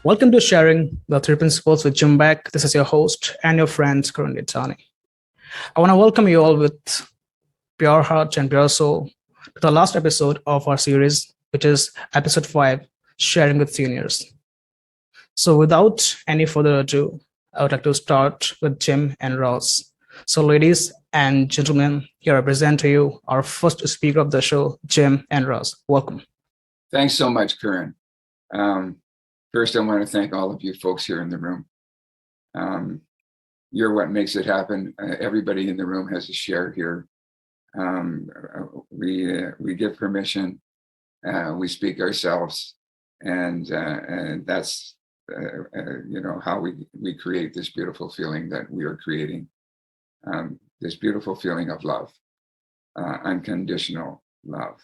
Welcome to Sharing the Three Principles with Jim Beck. This is your host and your friend, currently Tani. I want to welcome you all with pure heart and pure soul to the last episode of our series, which is episode 5, Sharing with Seniors. So, without any further ado, I would like to start with Jim and Ros. So, ladies and gentlemen, here I present to you our first speaker of the show, Jim and Ros. Welcome. Thanks so much, Curran. First, I want to thank all of you folks here in the room. You're what makes it happen. Everybody in the room has a share here. We give permission, we speak ourselves, and that's how we create this beautiful feeling that we are creating. This beautiful feeling of love, unconditional love.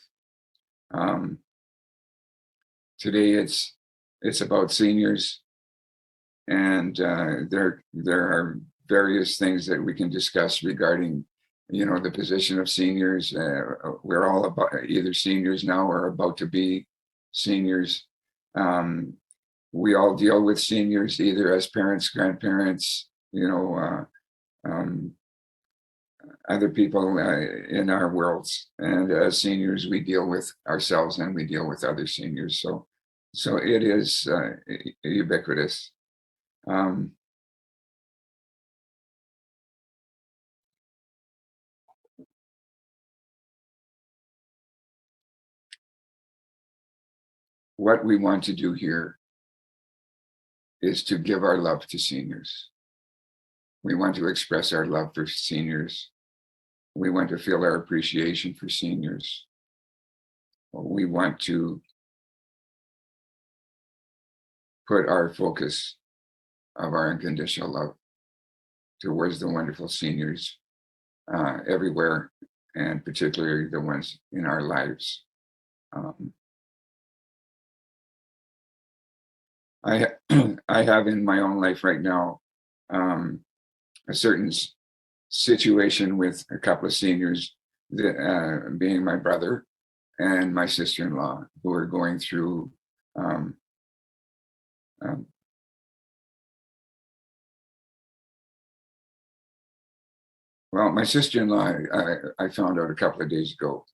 Today it's about seniors, and there are various things that we can discuss regarding the position of seniors. We're all about either seniors now or about to be seniors. We all deal with seniors either as parents, grandparents, other people in our worlds, and as seniors we deal with ourselves and we deal with other seniors. So it is ubiquitous. What we want to do here is to give our love to seniors. We want to express our love for seniors. We want to feel our appreciation for seniors. We want to put our focus of our unconditional love towards the wonderful seniors everywhere, and particularly the ones in our lives. I have in my own life right now a certain situation with a couple of seniors, that, being my brother and my sister-in-law, who are going through well, my sister-in-law, I found out a couple of days ago,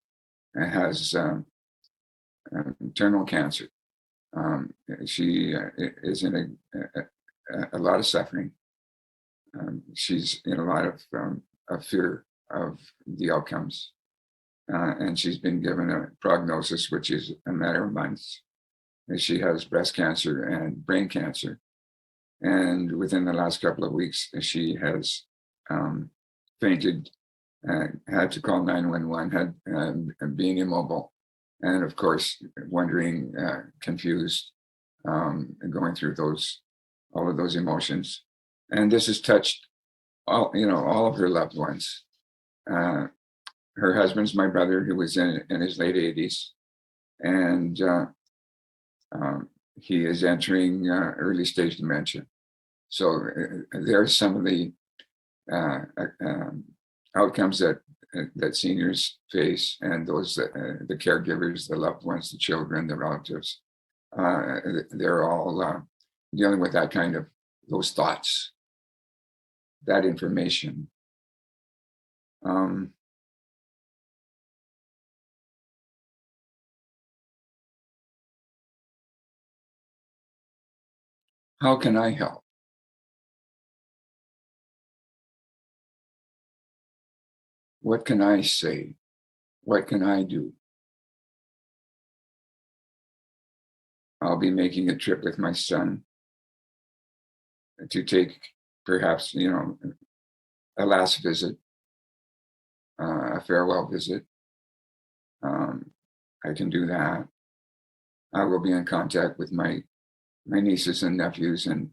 has terminal cancer. She is in a lot of suffering. She's in a lot of fear of the outcomes. And she's been given a prognosis, which is a matter of months. And she has breast cancer and brain cancer. And within the last couple of weeks, she has fainted, had to call 911, had being immobile. And of course, wondering, confused, going through all of those emotions. And this has touched all of her loved ones. Her husband's my brother, who was in his late 80s, and he is entering early stage dementia. So there are some of the outcomes that seniors face, and those the caregivers, the loved ones, the children, the relatives, they're all dealing with that kind of those thoughts, that information. How can I help? What can I say? What can I do? I'll be making a trip with my son to take perhaps, a last visit, a farewell visit. I can do that. I will be in contact with my nieces and nephews and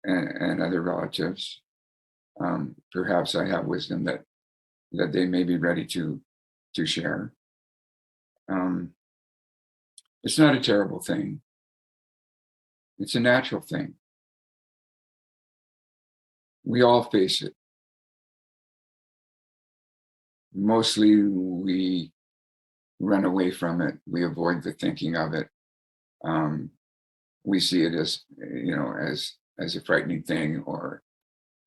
other relatives. Perhaps I have wisdom that they may be ready to share. It's not a terrible thing. It's a natural thing. We all face it. Mostly we run away from it. We avoid the thinking of it. we see it as, as a frightening thing or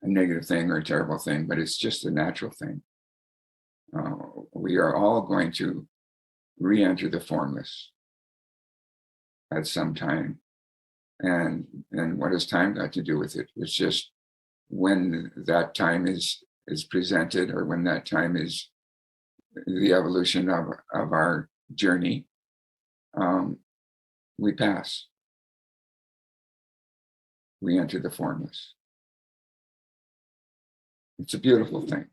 a negative thing or a terrible thing, but it's just a natural thing. We are all going to re-enter the formless at some time. And what has time got to do with it? It's just when that time is presented, or when that time is the evolution of our journey, we pass. We enter the formless. It's a beautiful thing.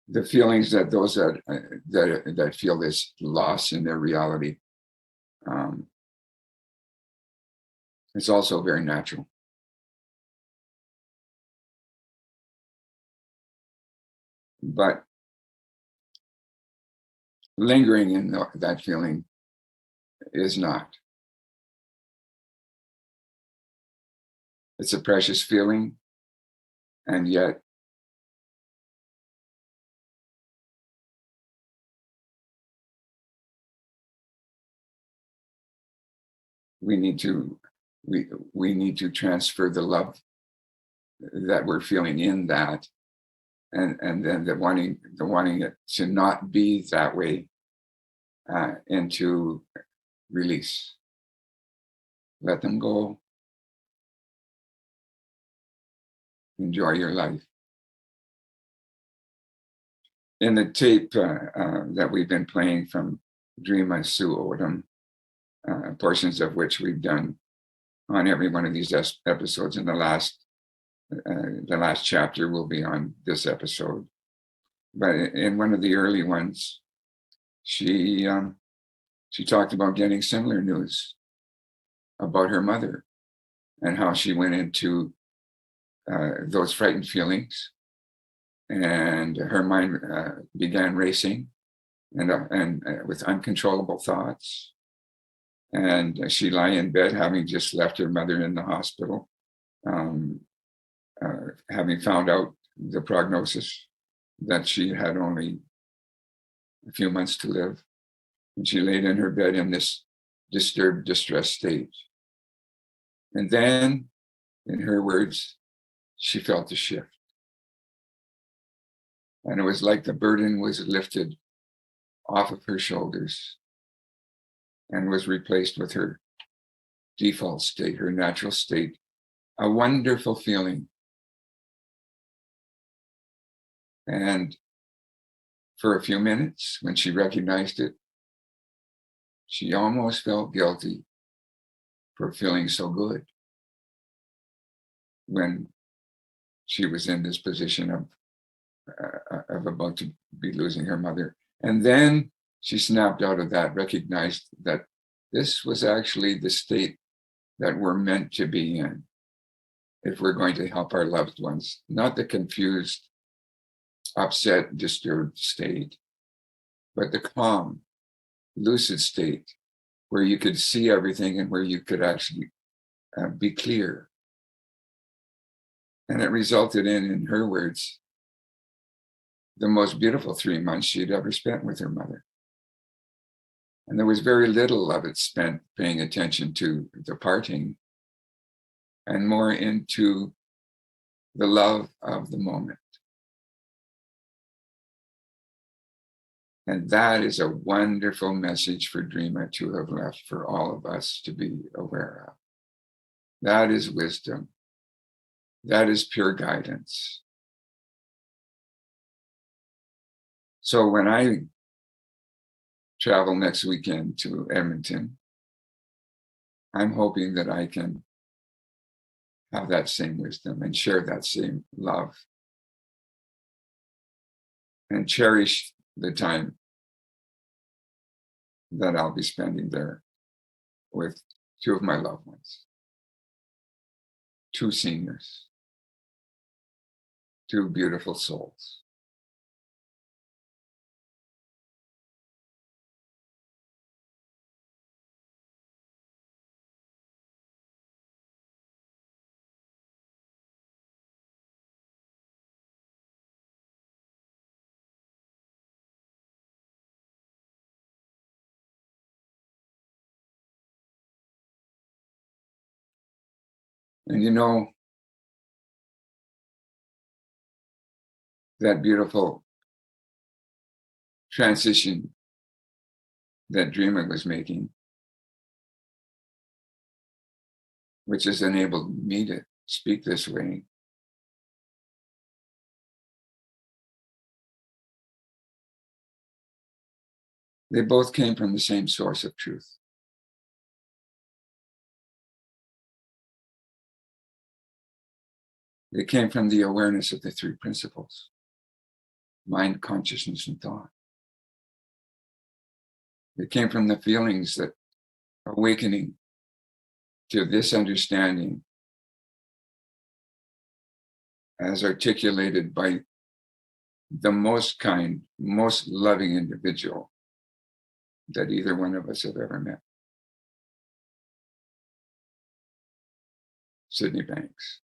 The feelings that those that feel this loss in their reality, it's also very natural. But lingering in that feeling is not. It's a precious feeling, and yet we need to transfer the love that we're feeling in that, and then the wanting it to not be that way, into release. Let them go. Enjoy your life. In the tape that we've been playing from Drema Sue Odum, portions of which we've done on every one of these episodes, and the last chapter will be on this episode. But in one of the early ones, she talked about getting similar news about her mother, and how she went into those frightened feelings, and her mind began racing, and with uncontrollable thoughts. And she lay in bed, having just left her mother in the hospital, having found out the prognosis that she had only a few months to live. And she laid in her bed in this disturbed, distressed state. And then, in her words, she felt a shift. And it was like the burden was lifted off of her shoulders and was replaced with her default state, her natural state, a wonderful feeling. And for a few minutes, when she recognized it, she almost felt guilty for feeling so good when she was in this position of about to be losing her mother. And then she snapped out of that, recognized that this was actually the state that we're meant to be in if we're going to help our loved ones, not the confused, upset, disturbed state, but the calm, lucid state where you could see everything and where you could actually be clear. And it resulted in her words, the most beautiful 3 months she'd ever spent with her mother. And there was very little of it spent paying attention to the parting, and more into the love of the moment. And that is a wonderful message for Drema to have left for all of us to be aware of. That is wisdom. That is pure guidance. So when I travel next weekend to Edmonton, I'm hoping that I can have that same wisdom and share that same love and cherish the time that I'll be spending there with two of my loved ones, two seniors, two beautiful souls. And you know, that beautiful transition that Drema was making, which has enabled me to speak this way. They both came from the same source of truth. They came from the awareness of the three principles: mind, consciousness, and thought. They came from the feelings that awakening to this understanding, as articulated by the most kind, most loving individual that either one of us have ever met, Sydney Banks.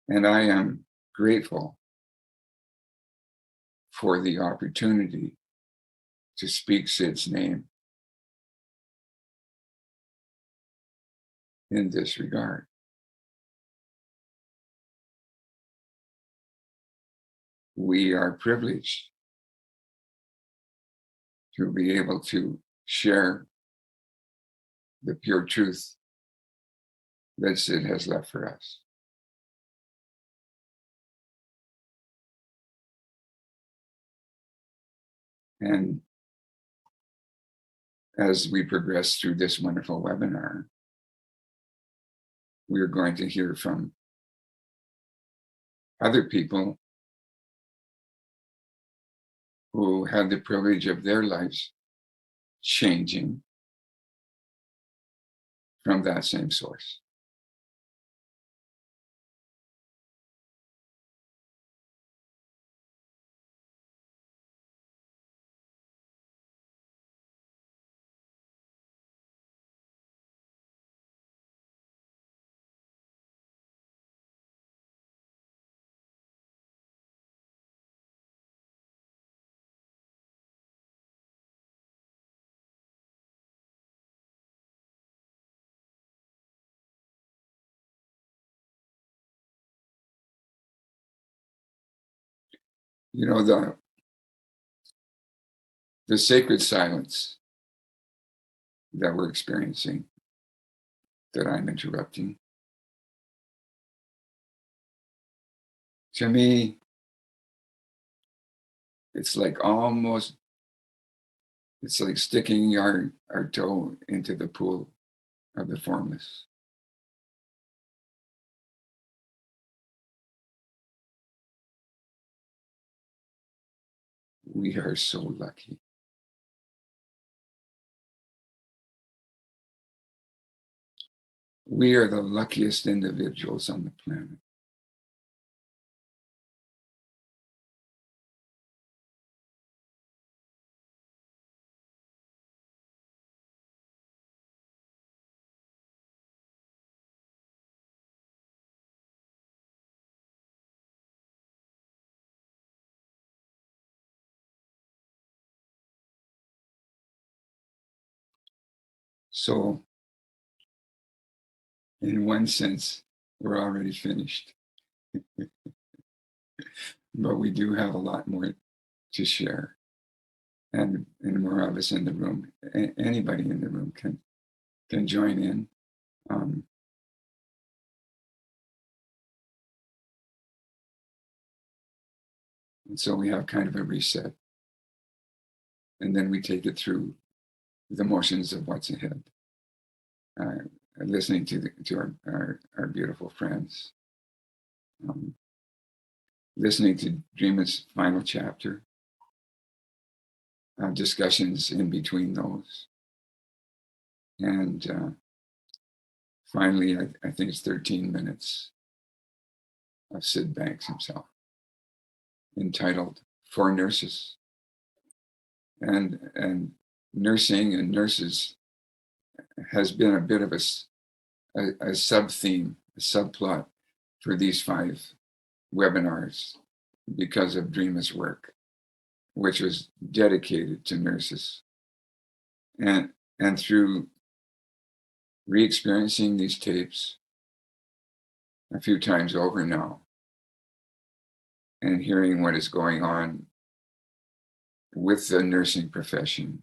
And I am grateful for the opportunity to speak Sid's name in this regard. We are privileged to be able to share the pure truth that Sid has left for us. And as we progress through this wonderful webinar, we're going to hear from other people who had the privilege of their lives changing from that same source. You know, the sacred silence that we're experiencing, that I'm interrupting, to me, it's like sticking our toe into the pool of the formless. We are so lucky. We are the luckiest individuals on the planet. So, in one sense, we're already finished. But we do have a lot more to share. And more of us in the room, anybody in the room can join in. And so we have kind of a reset. And then we take it through the motions of what's ahead. Listening to our beautiful friends. Listening to Drema's final chapter. Discussions in between those. And finally, I think it's 13 minutes of Sid Banks himself, entitled For Nurses. And nursing and nurses has been a bit of a sub-theme, a subplot for these 5 webinars because of Drema's work, which was dedicated to nurses. And through re-experiencing these tapes a few times over now, and hearing what is going on with the nursing profession,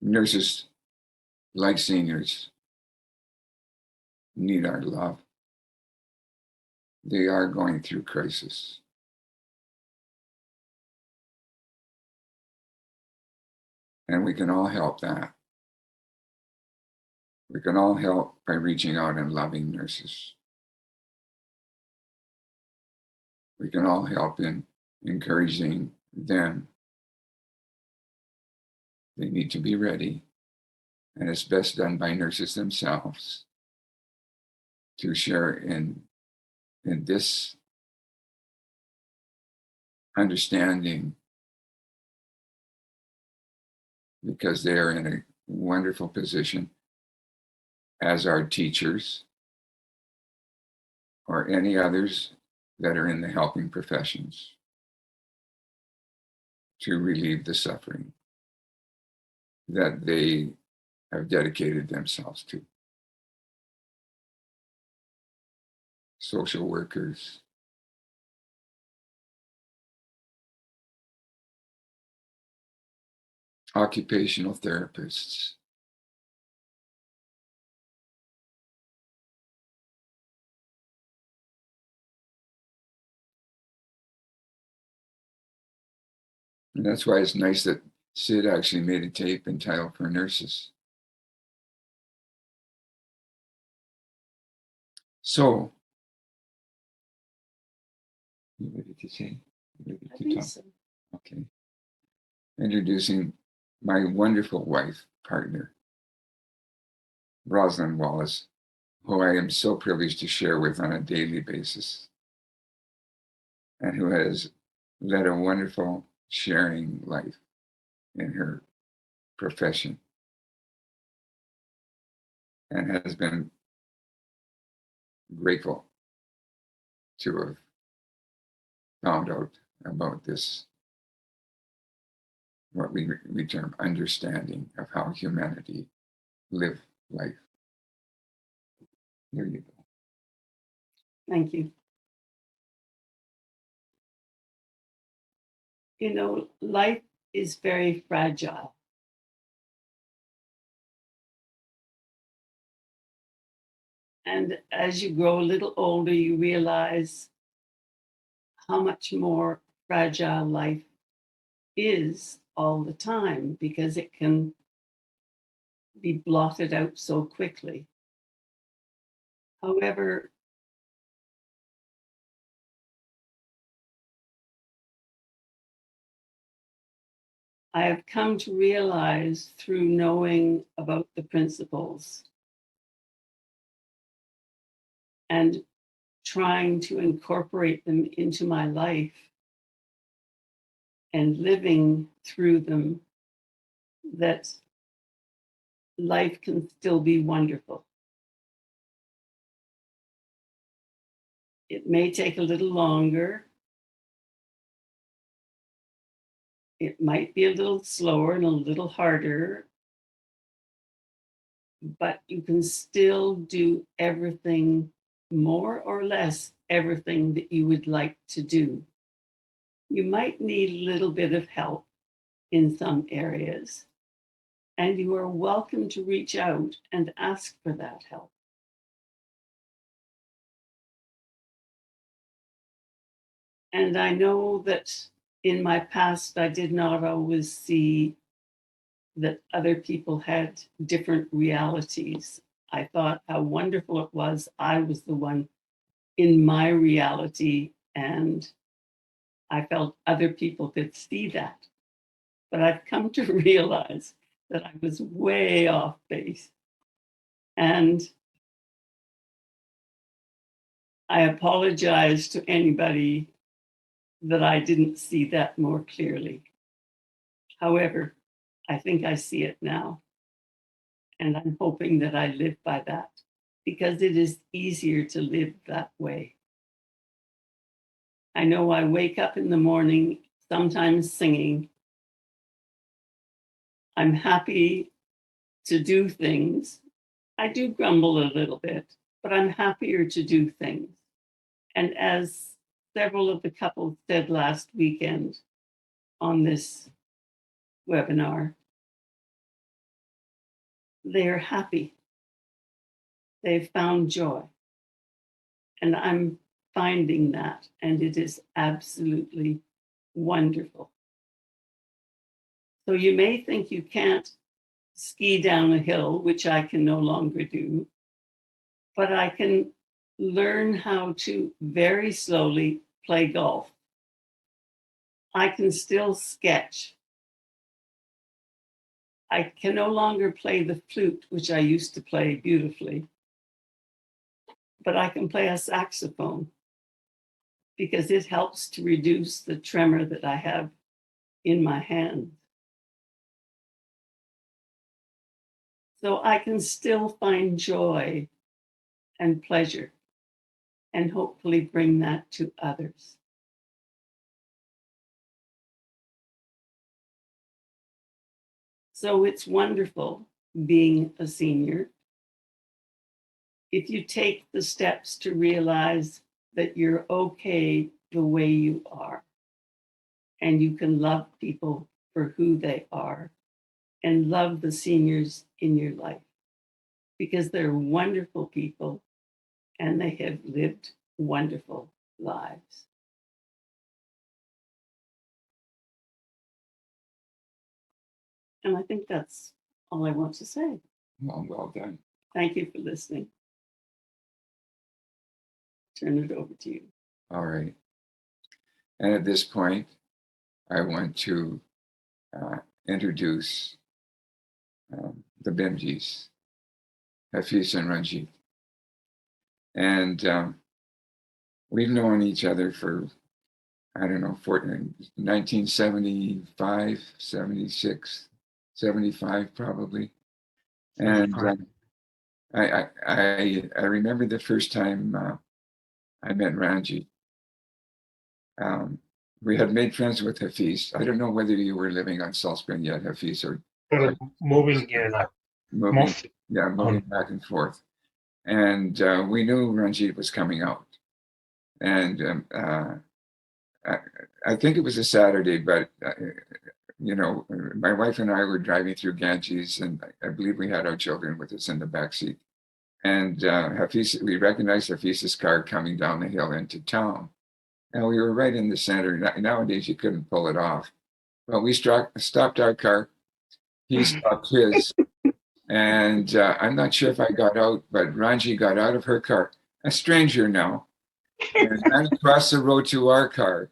nurses, like seniors, need our love. They are going through crisis. And we can all help that. We can all help by reaching out and loving nurses. We can all help in encouraging them. They need to be ready. And it's best done by nurses themselves to share in this understanding, because they are in a wonderful position, as are teachers or any others that are in the helping professions, to relieve the suffering that they have dedicated themselves to. Social workers, occupational therapists, and that's why it's nice that Sid actually made a tape entitled For Nurses. So, you ready to say? You ready to talk? So. Okay. Introducing my wonderful wife, partner, Ros Wallace, who I am so privileged to share with on a daily basis, and who has led a wonderful sharing life in her profession, and has been grateful to have found out about this, what we term understanding of how humanity live life. There you go. Thank you. You know, life is very fragile. And as you grow a little older, you realize how much more fragile life is all the time, because it can be blotted out so quickly. However, I have come to realize, through knowing about the principles and trying to incorporate them into my life and living through them, that life can still be wonderful. It may take a little longer. It might be a little slower and a little harder, but you can still do everything, more or less everything that you would like to do. You might need a little bit of help in some areas, and you are welcome to reach out and ask for that help. And I know that in my past, I did not always see that other people had different realities. I thought how wonderful it was. I was the one in my reality, and I felt other people could see that. But I've come to realize that I was way off base. And I apologize to anybody that I didn't see that more clearly. However, I think I see it now, and I'm hoping that I live by that. because it is easier to live that way. I know I wake up in the morning, sometimes singing. I'm happy to do things. I do grumble a little bit, but I'm happier to do things. And as several of the couples said last weekend on this webinar, they're happy. They've found joy. And I'm finding that, and it is absolutely wonderful. So you may think you can't ski down a hill, which I can no longer do, but I can learn how to very slowly play golf. I can still sketch. I can no longer play the flute, which I used to play beautifully, but I can play a saxophone because it helps to reduce the tremor that I have in my hand. So I can still find joy and pleasure and hopefully bring that to others. So it's wonderful being a senior. If you take the steps to realize that you're okay the way you are, and you can love people for who they are, and love the seniors in your life, because they're wonderful people and they have lived wonderful lives. And I think that's all I want to say. Well done. Thank you for listening. Turn it over to you. All right. And at this point, I want to introduce the Bimjis, Hafiz and Ranji. And we've known each other for, I don't know, 1975, 76, 75 probably. And I remember the first time I met Ranji. We had made friends with Hafiz. I don't know whether you were living on Salt Spring yet, Hafiz, or moving moving back and forth. And we knew Ranjit was coming out. And I think it was a Saturday, but my wife and I were driving through Ganges, and I believe we had our children with us in the back seat. And we recognized Hafiz's car coming down the hill into town. And we were right in the center. Nowadays, you couldn't pull it off. But we stopped our car. He stopped his. And I'm not sure if I got out, but Ranji got out of her car, a stranger now, and ran across the road to our car.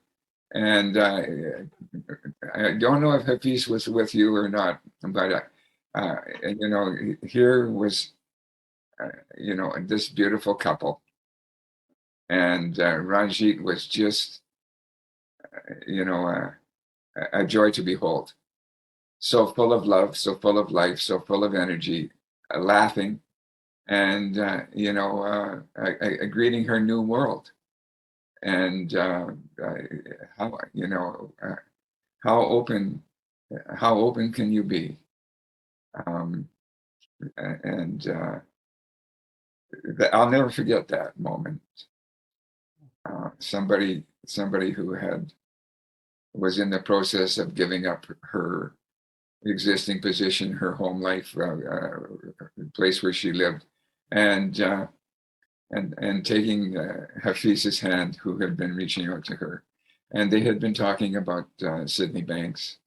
And I don't know if Hafiz was with you or not, but here was, this beautiful couple. And Ranjit was just, a joy to behold. So full of love, so full of life, so full of energy, laughing, and greeting her new world. And how open can you be? I'll never forget that moment. Somebody who was in the process of giving up her existing position, her home life, place where she lived, and taking Hafiz's hand, who had been reaching out to her, and they had been talking about Sydney Banks,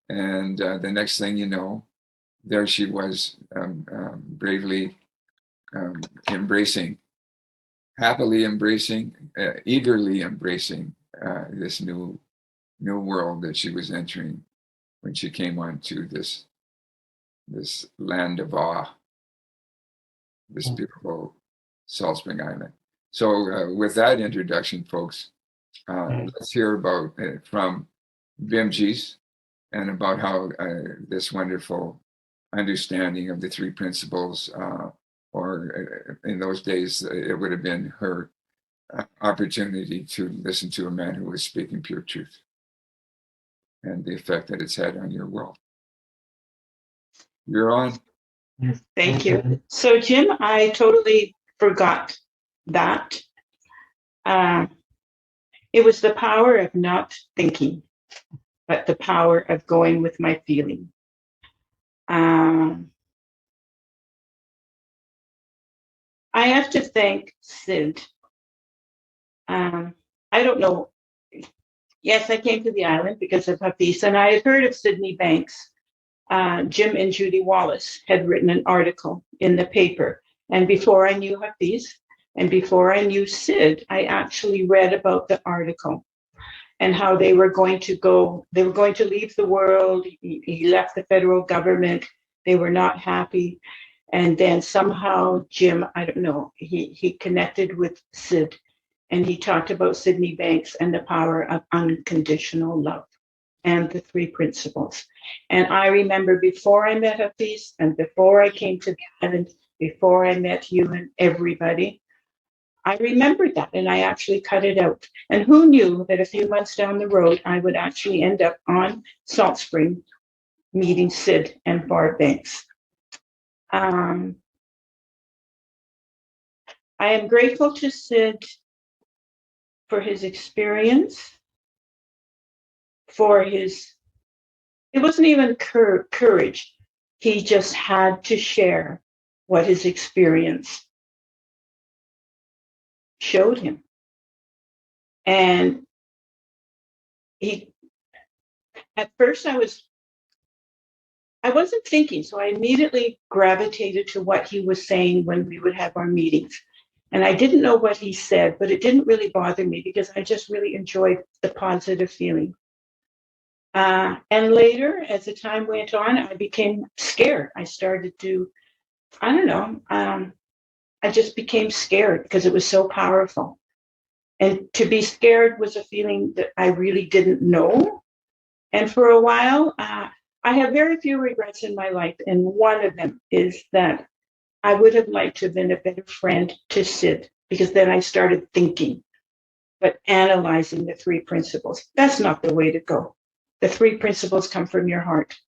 and the next thing you know, there she was, bravely happily embracing, eagerly embracing this new world that she was entering when she came onto this land of awe, this beautiful Salt Spring Island. So with that introduction, folks, let's hear about from Bimjis and about how this wonderful understanding of the three principles, or in those days, it would have been her opportunity to listen to a man who was speaking pure truth, and the effect that it's had on your world. You're on. Thank you. So, Jim, I totally forgot that. It was the power of not thinking, but the power of going with my feeling. I have to thank Sid. I don't know. Yes, I came to the island because of Hafiz, and I had heard of Sydney Banks. Jim and Judy Wallace had written an article in the paper. And before I knew Hafiz and before I knew Sid, I actually read about the article and how they were going to leave the world. He left the federal government. They were not happy. And then somehow Jim, I don't know, he connected with Sid, and he talked about Sydney Banks and the power of unconditional love and the three principles. And I remember before I met Hafiz and before I came to the island, before I met you and everybody, I remembered that, and I actually cut it out. And who knew that a few months down the road, I would actually end up on Salt Spring meeting Sid and Barb Banks. I am grateful to Sid for his experience, for his, it wasn't even courage. He just had to share what his experience showed him. And at first I wasn't thinking, so I immediately gravitated to what he was saying when we would have our meetings. And I didn't know what he said, but it didn't really bother me because I just really enjoyed the positive feeling. And later, as the time went on, I became scared. I started to, I don't know, I just became scared because it was so powerful. And to be scared was a feeling that I really didn't know. And for a while, I have very few regrets in my life. And one of them is that I would have liked to have been a better friend to Sid, because then I started thinking, but analyzing the three principles. That's not the way to go. The three principles come from your heart.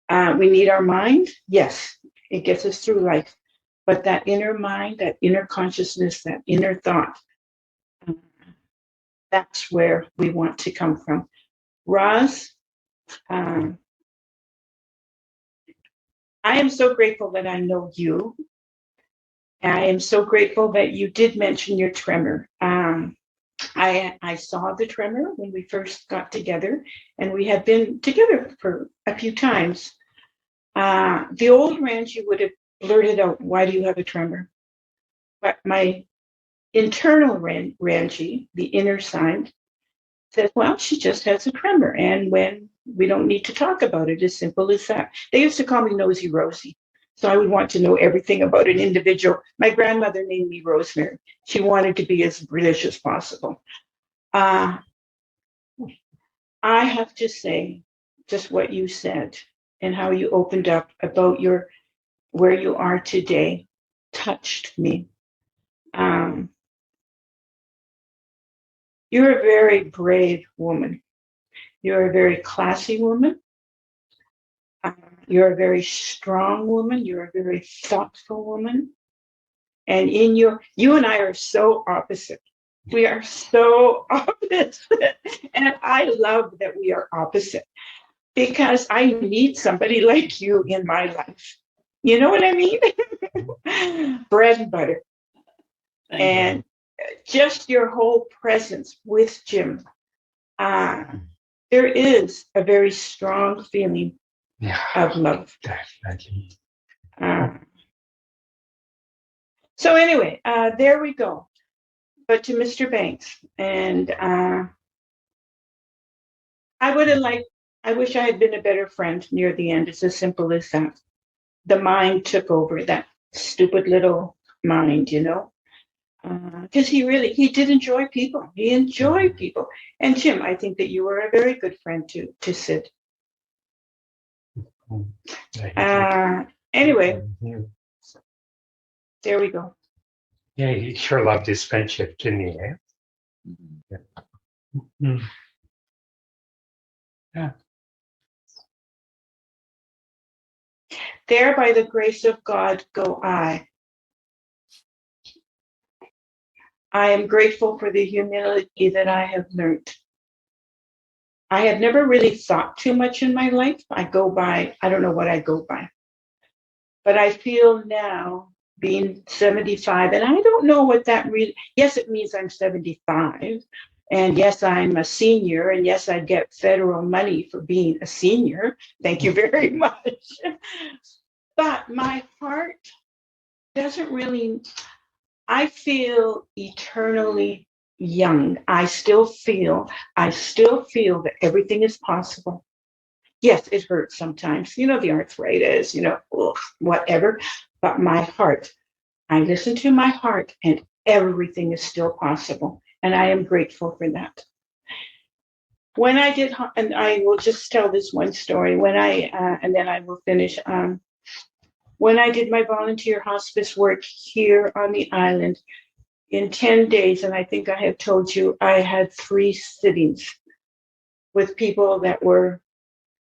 We need our mind. Yes, it gets us through life. But that inner mind, that inner consciousness, that inner thought, that's where we want to come from. Ros, I am so grateful that I know you. I am so grateful that you did mention your tremor. I saw the tremor when we first got together, and we had been together for a few times. The old Ranji would have blurted out, "Why do you have a tremor?" But my internal Ranji, the inner side, says, "Well, she just has a tremor, and when we don't need to talk about it, as simple as that." They used to call me Nosy Rosie. So I would want to know everything about an individual. My grandmother named me Rosemary. She wanted to be as British as possible. I have to say, just what you said and how you opened up about where you are today touched me. You're a very brave woman. You're a very classy woman. You're a very strong woman. You're a very thoughtful woman. And you and I are so opposite. We are so opposite. And I love that we are opposite, because I need somebody like you in my life. You know what I mean? Bread and butter. And just your whole presence with Jim. There is a very strong feeling of love. Definitely. So anyway, there we go. But to Mr. Banks, and I wish I had been a better friend near the end. It's as simple as that. The mind took over, that stupid little mind, because he did enjoy people. He enjoyed people. And Jim, I think that you were a very good friend to Sid. Anyway, There we go. Yeah, he sure loved his friendship, didn't he? Eh? Mhm. Mm. Yeah. There by the grace of God go I. I am grateful for the humility that I have learned. I have never really thought too much in my life. I don't know what I go by. But I feel now being 75, and I don't know what that really, yes, it means I'm 75. And yes, I'm a senior. And yes, I get federal money for being a senior. Thank you very much. But my heart doesn't really, I feel eternally young. I still feel that everything is possible. Yes, it hurts sometimes, the arthritis, ugh, whatever. But my heart, I listen to my heart, and everything is still possible. And I am grateful for that. When I did, and I will just tell this one story, and then I will finish. When I did my volunteer hospice work here on the island, in 10 days, and I think I have told you, I had 3 sittings with people that were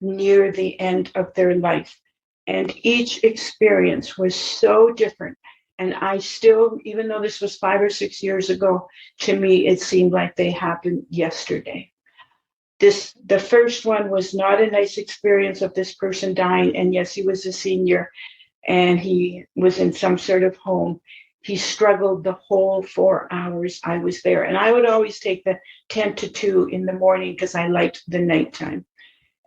near the end of their life. And each experience was so different. And I still, even though this was 5 or 6 years ago, to me, it seemed like they happened yesterday. The first one was not a nice experience of this person dying. And yes, he was a senior and he was in some sort of home. He struggled the whole 4 hours I was there. And I would always take the 10 to 2 in the morning because I liked the nighttime.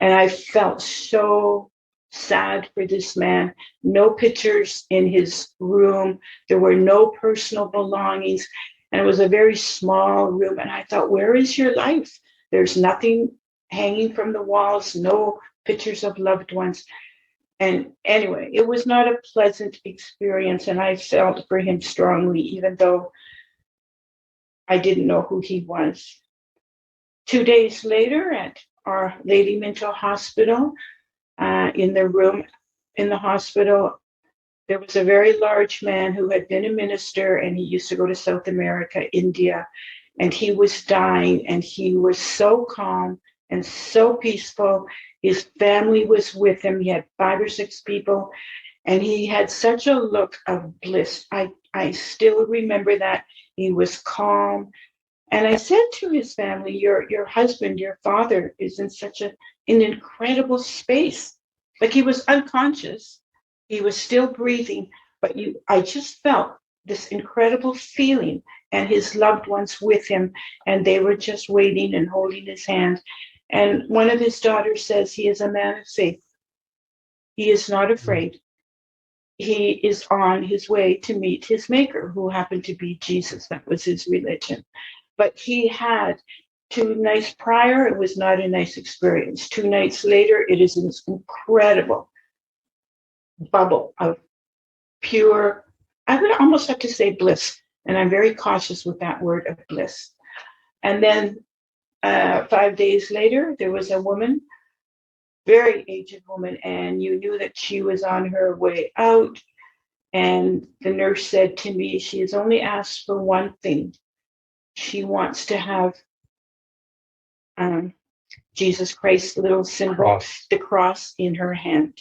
And I felt so sad for this man. No pictures in his room. There were no personal belongings. And it was a very small room. And I thought, where is your life? There's nothing hanging from the walls, no pictures of loved ones. And anyway, it was not a pleasant experience. And I felt for him strongly, even though I didn't know who he was. 2 days later at our Lady Mental Hospital, in the room in the hospital, there was a very large man who had been a minister, and he used to go to South America, India, and he was dying, and he was so calm and so peaceful. His family was with him. He had 5 or 6 people, and he had such a look of bliss. I still remember that. He was calm. And I said to his family, your husband, your father is in such an incredible space. Like he was unconscious. He was still breathing, but I just felt this incredible feeling and his loved ones with him. And they were just waiting and holding his hand. And one of his daughters says he is a man of faith. He is not afraid. He is on his way to meet his maker, who happened to be Jesus. That was his religion. But he had 2 nights prior, it was not a nice experience. 2 nights later, it is an incredible bubble of pure, I would almost have to say bliss. And I'm very cautious with that word of bliss. And then 5 days later, there was a woman, very aged woman, and you knew that she was on her way out. And the nurse said to me, she has only asked for one thing. She wants to have Jesus Christ's little symbol, the cross in her hand.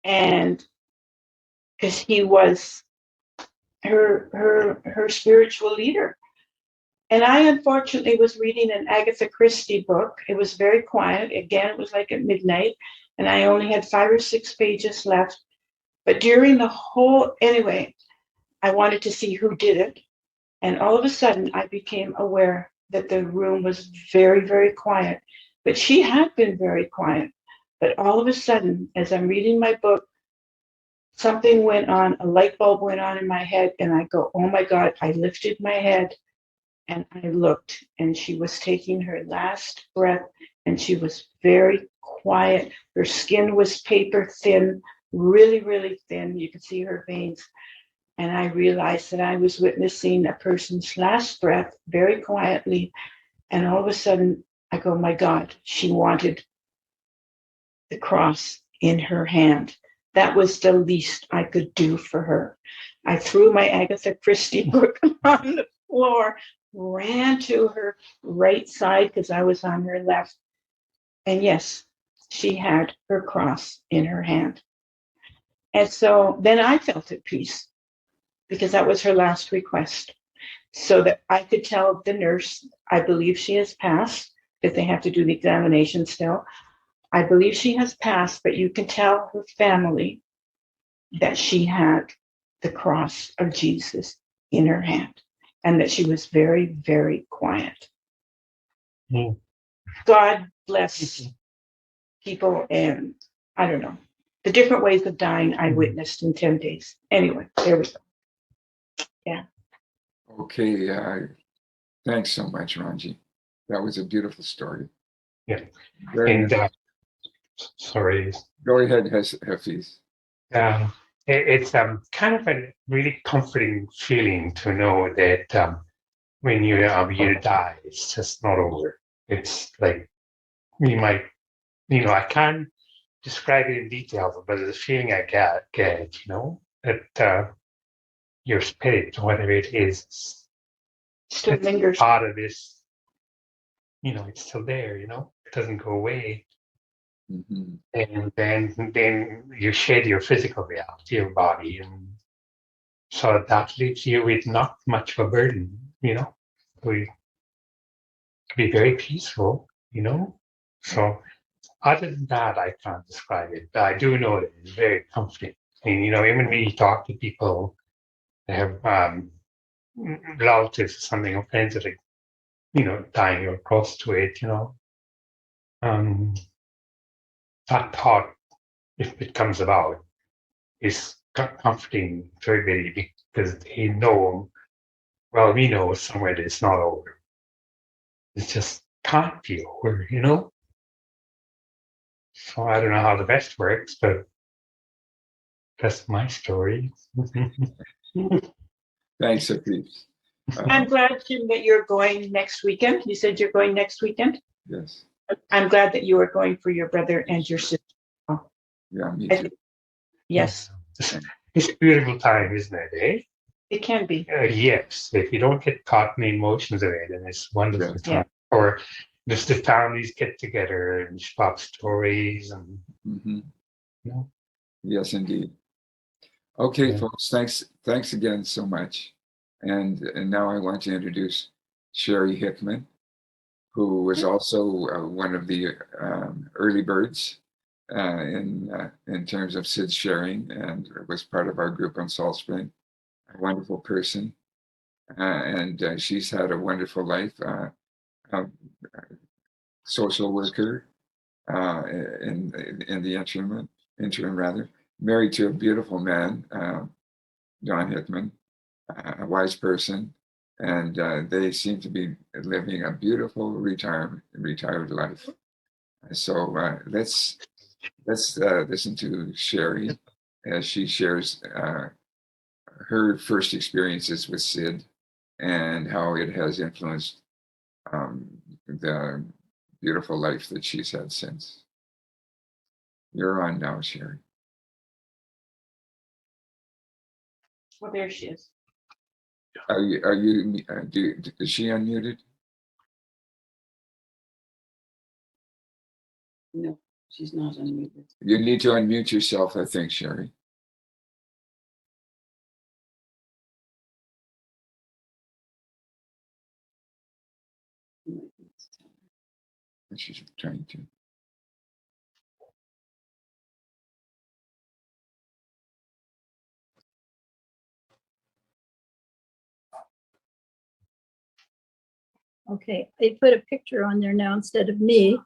And because he was her spiritual leader. And I unfortunately was reading an Agatha Christie book. It was very quiet. Again, it was like at midnight, and I only had 5 or 6 pages left. But during the whole, anyway, I wanted to see who did it. And all of a sudden, I became aware that the room was very, very quiet. But she had been very quiet. But all of a sudden, as I'm reading my book, something went on, a light bulb went on in my head, and I go, oh my God, I lifted my head and I looked, and she was taking her last breath, and she was very quiet. Her skin was paper thin, really, really thin. You could see her veins. And I realized that I was witnessing a person's last breath very quietly. And all of a sudden, I go, my God, she wanted the cross in her hand. that was the least I could do for her. I threw my Agatha Christie book on the floor, ran to her right side because I was on her left. And yes, she had her cross in her hand. And so then I felt at peace because that was her last request. So that I could tell the nurse, I believe she has passed, because they have to do the examination still. I believe she has passed, but you can tell her family that she had the cross of Jesus in her hand and that she was very, very quiet. Mm. God bless people, and I don't know, the different ways of dying I witnessed in 10 days. Anyway, there we go. Yeah. Okay. Thanks so much, Ranji. That was a beautiful story. Yeah. Very And nice. sorry, Go ahead, Hafiz. it's kind of a really comforting feeling to know that when you die, it's just not over. It's like you might, I can't describe it in detail, but the feeling I get, that your spirit, whatever it is, Still it's lingers. part of this. It's still there. It doesn't go away. Mhm. And then you shed your physical reality, your body, and so that leaves you with not much of a burden. We be very peaceful. So other than that, I can't describe it, but I do know that it's very comforting. And even when we talk to people that have relatives or something, or friends that are dying or close to it, that thought, if it comes about, is comforting to everybody because they know, well, we know somewhere that it's not over. It just can't be over. So I don't know how the rest works, but that's my story. Thanks, Hafiz. I'm glad, Jim, that you're going next weekend. You said you're going next weekend. Yes. I'm glad that you are going for your brother and your sister. Yeah, me I too. think- Yes, It's a beautiful time, isn't it, eh? it can be. Yes, if you don't get caught in the emotions of it, and it's wonderful Yes. time. Or just the families get together and swap stories, and Mhm. you know, Yes, indeed. Okay, Yeah. folks, thanks again so much. And now I want to introduce Sheri Hickman, who was also one of the early birds in terms of Sid's sharing, and was part of our group on Salt Spring. A wonderful person, and she's had a wonderful life. A social worker in the interim rather, married to a beautiful man, John Hickman, a wise person, and they seem to be living a beautiful retired life. So let's listen to Sheri as she shares her first experiences with Sid and how it has influenced the beautiful life that she's had since. You're on now, Sheri. Well, there she is. Is she unmuted? No, she's not unmuted. You need to unmute yourself, I think, Sheri. She's trying to. Okay, they put a picture on there now instead of me.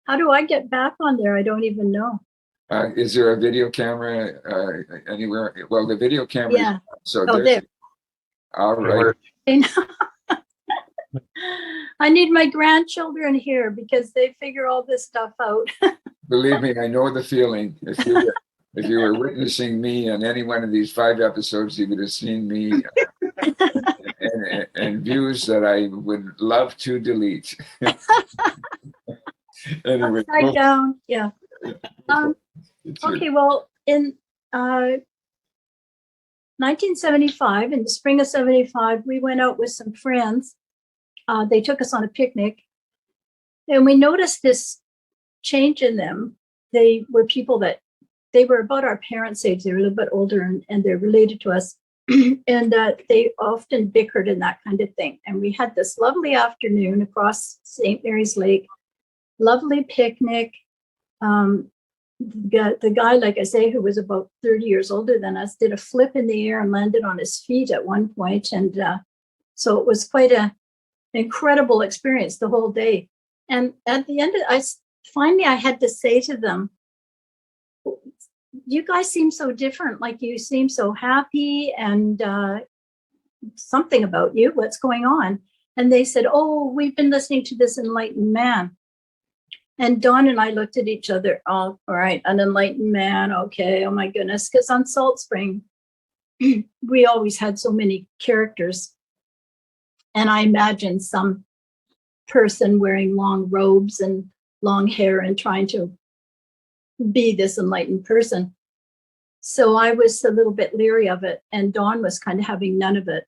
How do I get back on there? I don't even know. Is there a video camera anywhere? Well, the video camera. Yeah. So Oh, there. All right. I need my grandchildren here because they figure all this stuff out. Believe me, I know the feeling. If you were witnessing me on any one of these 5 episodes, you would have seen me and views that I would love to delete. Anyway, Upside down. Yeah. It's your- Okay, well, in 1975, in the spring of 75, we went out with some friends. They took us on a picnic, and we noticed this change in them. They were people that they were about our parents' age. They were a little bit older, and they're related to us. And they often bickered and that kind of thing. And we had this lovely afternoon across St. Mary's Lake, lovely picnic. The guy, like I say, who was about 30 years older than us, did a flip in the air and landed on his feet at one point. And so it was quite an incredible experience the whole day. And at the end, finally I had to say to them, you guys seem so different. Like, you seem so happy, and something about you. What's going on? And they said, oh, we've been listening to this enlightened man. And Dawn and I looked at each other. Oh, all right, an enlightened man. Okay, oh my goodness. Because on Salt Spring, we always had so many characters. And I imagined some person wearing long robes and long hair and trying to be this enlightened person. So I was a little bit leery of it, and Dawn was kind of having none of it.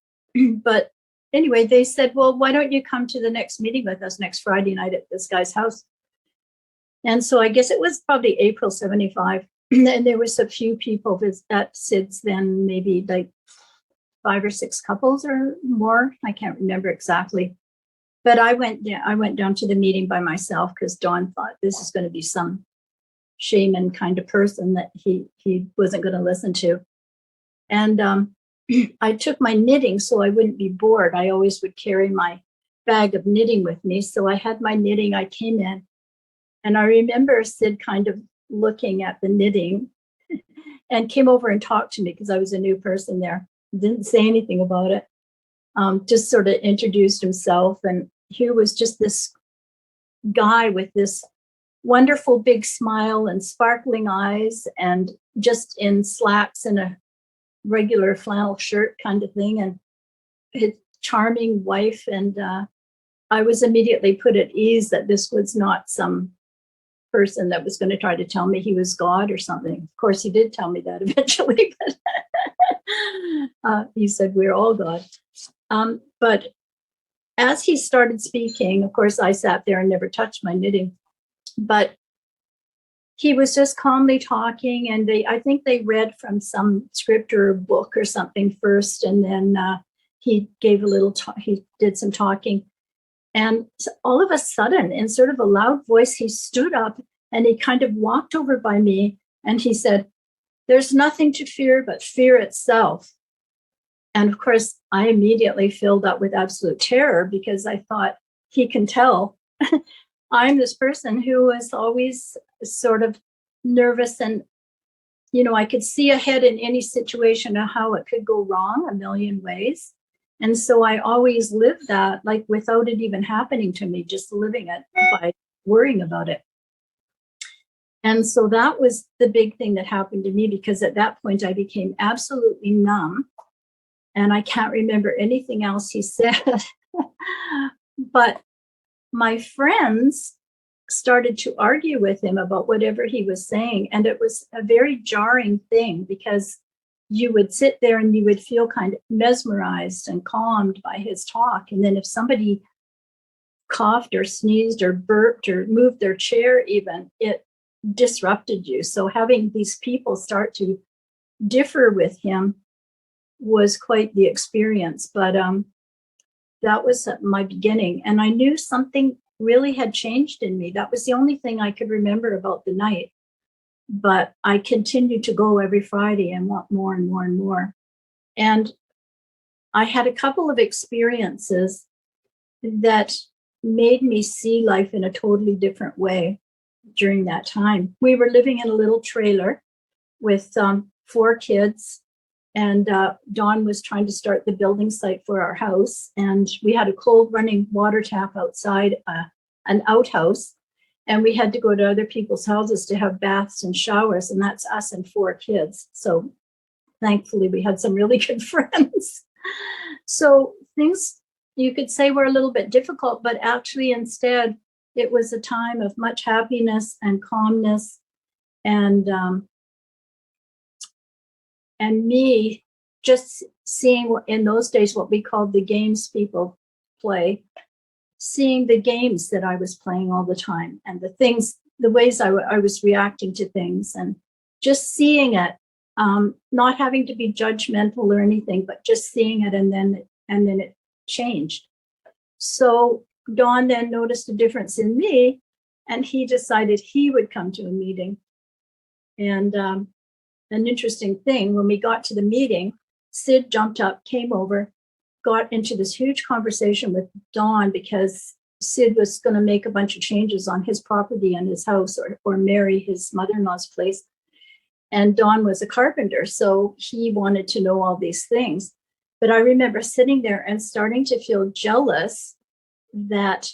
But anyway, they said, well, why don't you come to the next meeting with us next Friday night at this guy's house? And so I guess it was probably April 75. And there was a few people at Sid's then, maybe like 5 or 6 couples or more. I can't remember exactly. But I went down to the meeting by myself because Dawn thought this is going to be some shaman kind of person that he wasn't going to listen to. And I took my knitting so I wouldn't be bored. I always would carry my bag of knitting with me. So I had my knitting. I came in, and I remember Sid kind of looking at the knitting and came over and talked to me because I was a new person there. Didn't say anything about it. Just sort of introduced himself. And here was just this guy with this wonderful big smile and sparkling eyes, and just in slacks and a regular flannel shirt kind of thing, and his charming wife. And I was immediately put at ease that this was not some person that was going to try to tell me he was God or something. Of course, he did tell me that eventually, but he said we're all God. But as he started speaking, of course, I sat there and never touched my knitting. But he was just calmly talking, and I think they read from some script or book or something first, and then he gave he did some talking. And all of a sudden, in sort of a loud voice, he stood up and he kind of walked over by me, and he said, "There's nothing to fear but fear itself." And of course, I immediately filled up with absolute terror, because I thought, he can tell I'm this person who was always sort of nervous, and, I could see ahead in any situation of how it could go wrong a million ways. And so I always lived that, like, without it even happening to me, just living it by worrying about it. And so that was the big thing that happened to me, because at that point I became absolutely numb, and I can't remember anything else he said. But my friends started to argue with him about whatever he was saying. And it was a very jarring thing, because you would sit there and you would feel kind of mesmerized and calmed by his talk. And then if somebody coughed or sneezed or burped or moved their chair even, it disrupted you. So having these people start to differ with him was quite the experience. But that was my beginning. And I knew something really had changed in me. That was the only thing I could remember about the night. But I continued to go every Friday and want more and more and more. And I had a couple of experiences that made me see life in a totally different way during that time. We were living in a little trailer with 4 kids. And Dawn was trying to start the building site for our house. And we had a cold running water tap outside an outhouse. And we had to go to other people's houses to have baths and showers. And that's us and 4 kids. So thankfully, we had some really good friends. So things, you could say, were a little bit difficult, but actually instead, it was a time of much happiness and calmness. And me just seeing in those days what we called the games people play, seeing the games that I was playing all the time and the things, the ways I was reacting to things, and just seeing it, not having to be judgmental or anything, but just seeing it, and then it changed. So Don then noticed a difference in me, and he decided he would come to a meeting. And an interesting thing, when we got to the meeting, Sid jumped up, came over, got into this huge conversation with Don because Sid was going to make a bunch of changes on his property and his house, or marry his mother-in-law's place. And Don was a carpenter, so he wanted to know all these things. But I remember sitting there and starting to feel jealous that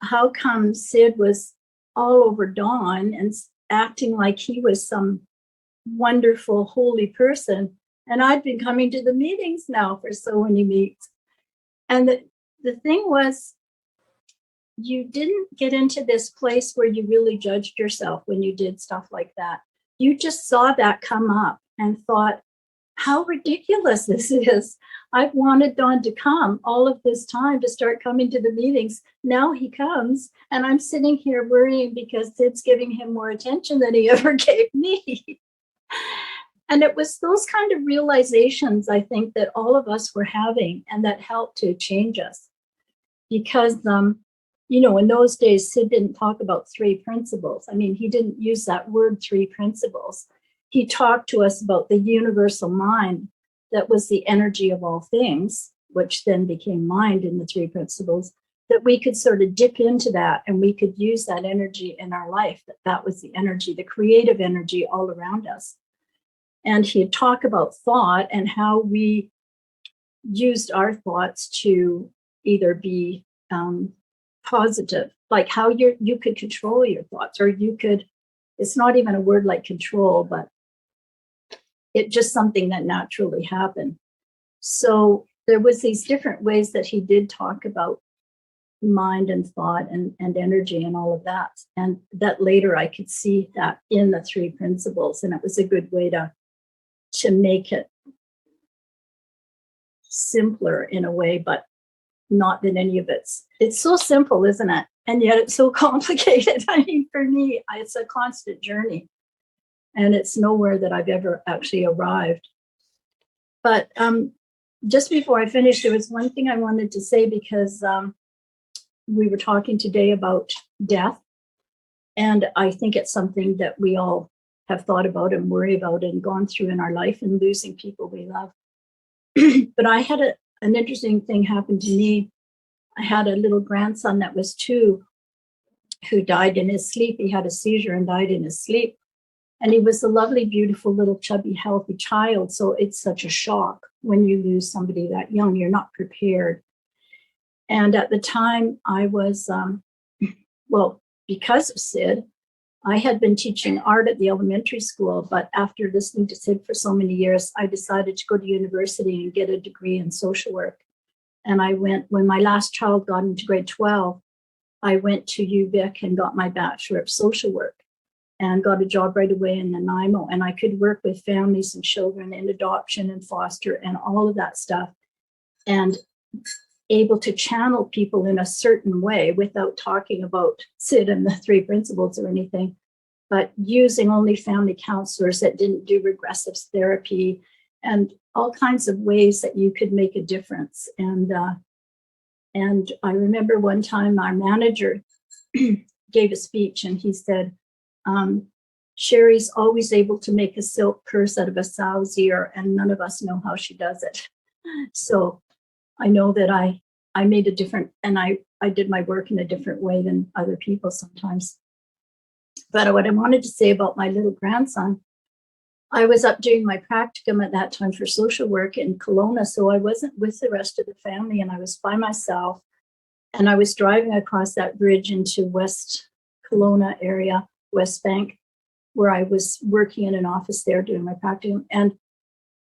how come Sid was all over Don and acting like he was some wonderful, holy person. And I'd been coming to the meetings now for so many weeks. And the thing was, you didn't get into this place where you really judged yourself when you did stuff like that. You just saw that come up and thought, how ridiculous this is. I've wanted Don to come all of this time, to start coming to the meetings. Now he comes, and I'm sitting here worrying because Sid's giving him more attention than he ever gave me. And it was those kind of realizations, I think, that all of us were having, and that helped to change us. Because, in those days, Sid didn't talk about three principles. I mean, he didn't use that word, three principles. He talked to us about the universal mind that was the energy of all things, which then became mind in the three principles, that we could sort of dip into that, and we could use that energy in our life, that was the energy, the creative energy all around us. And he'd talk about thought and how we used our thoughts to either be positive, like how you could control your thoughts, or you could, it's not even a word like control, but it's just something that naturally happened. So there was these different ways that he did talk about mind and thought and energy and all of that. And that later I could see that in the three principles, and it was a good way to make it simpler in a way, but not that any of it's so simple, isn't it? And yet it's so complicated. I mean, for me, it's a constant journey, and it's nowhere that I've ever actually arrived. But just before I finish, there was one thing I wanted to say, because we were talking today about death, and I think it's something that we all have thought about and worry about and gone through in our life, and losing people we love. But I had an interesting thing happen to me. I had a little grandson that was 2 who died in his sleep. He had a seizure and died in his sleep. And he was a lovely, beautiful, little chubby, healthy child. So it's such a shock when you lose somebody that young. You're not prepared. And at the time I was, because of Sid, I had been teaching art at the elementary school, but after listening to Sid for so many years, I decided to go to university and get a degree in social work. And I went, when my last child got into grade 12, I went to UVic and got my Bachelor of Social Work, and got a job right away in Nanaimo. And I could work with families and children in adoption and foster and all of that stuff, and able to channel people in a certain way without talking about Sid and the three principles or anything, but using only family counselors that didn't do regressive therapy, and all kinds of ways that you could make a difference. And I remember one time our manager gave a speech, and he said, Sheri's always able to make a silk purse out of a sow's ear, and none of us know how she does it. So I know that I made a different, and I did my work in a different way than other people sometimes. But what I wanted to say about my little grandson, I was up doing my practicum at that time for social work in Kelowna, so I wasn't with the rest of the family, and I was by myself, and I was driving across that bridge into West Kelowna area, West Bank, where I was working in an office there doing my practicum, and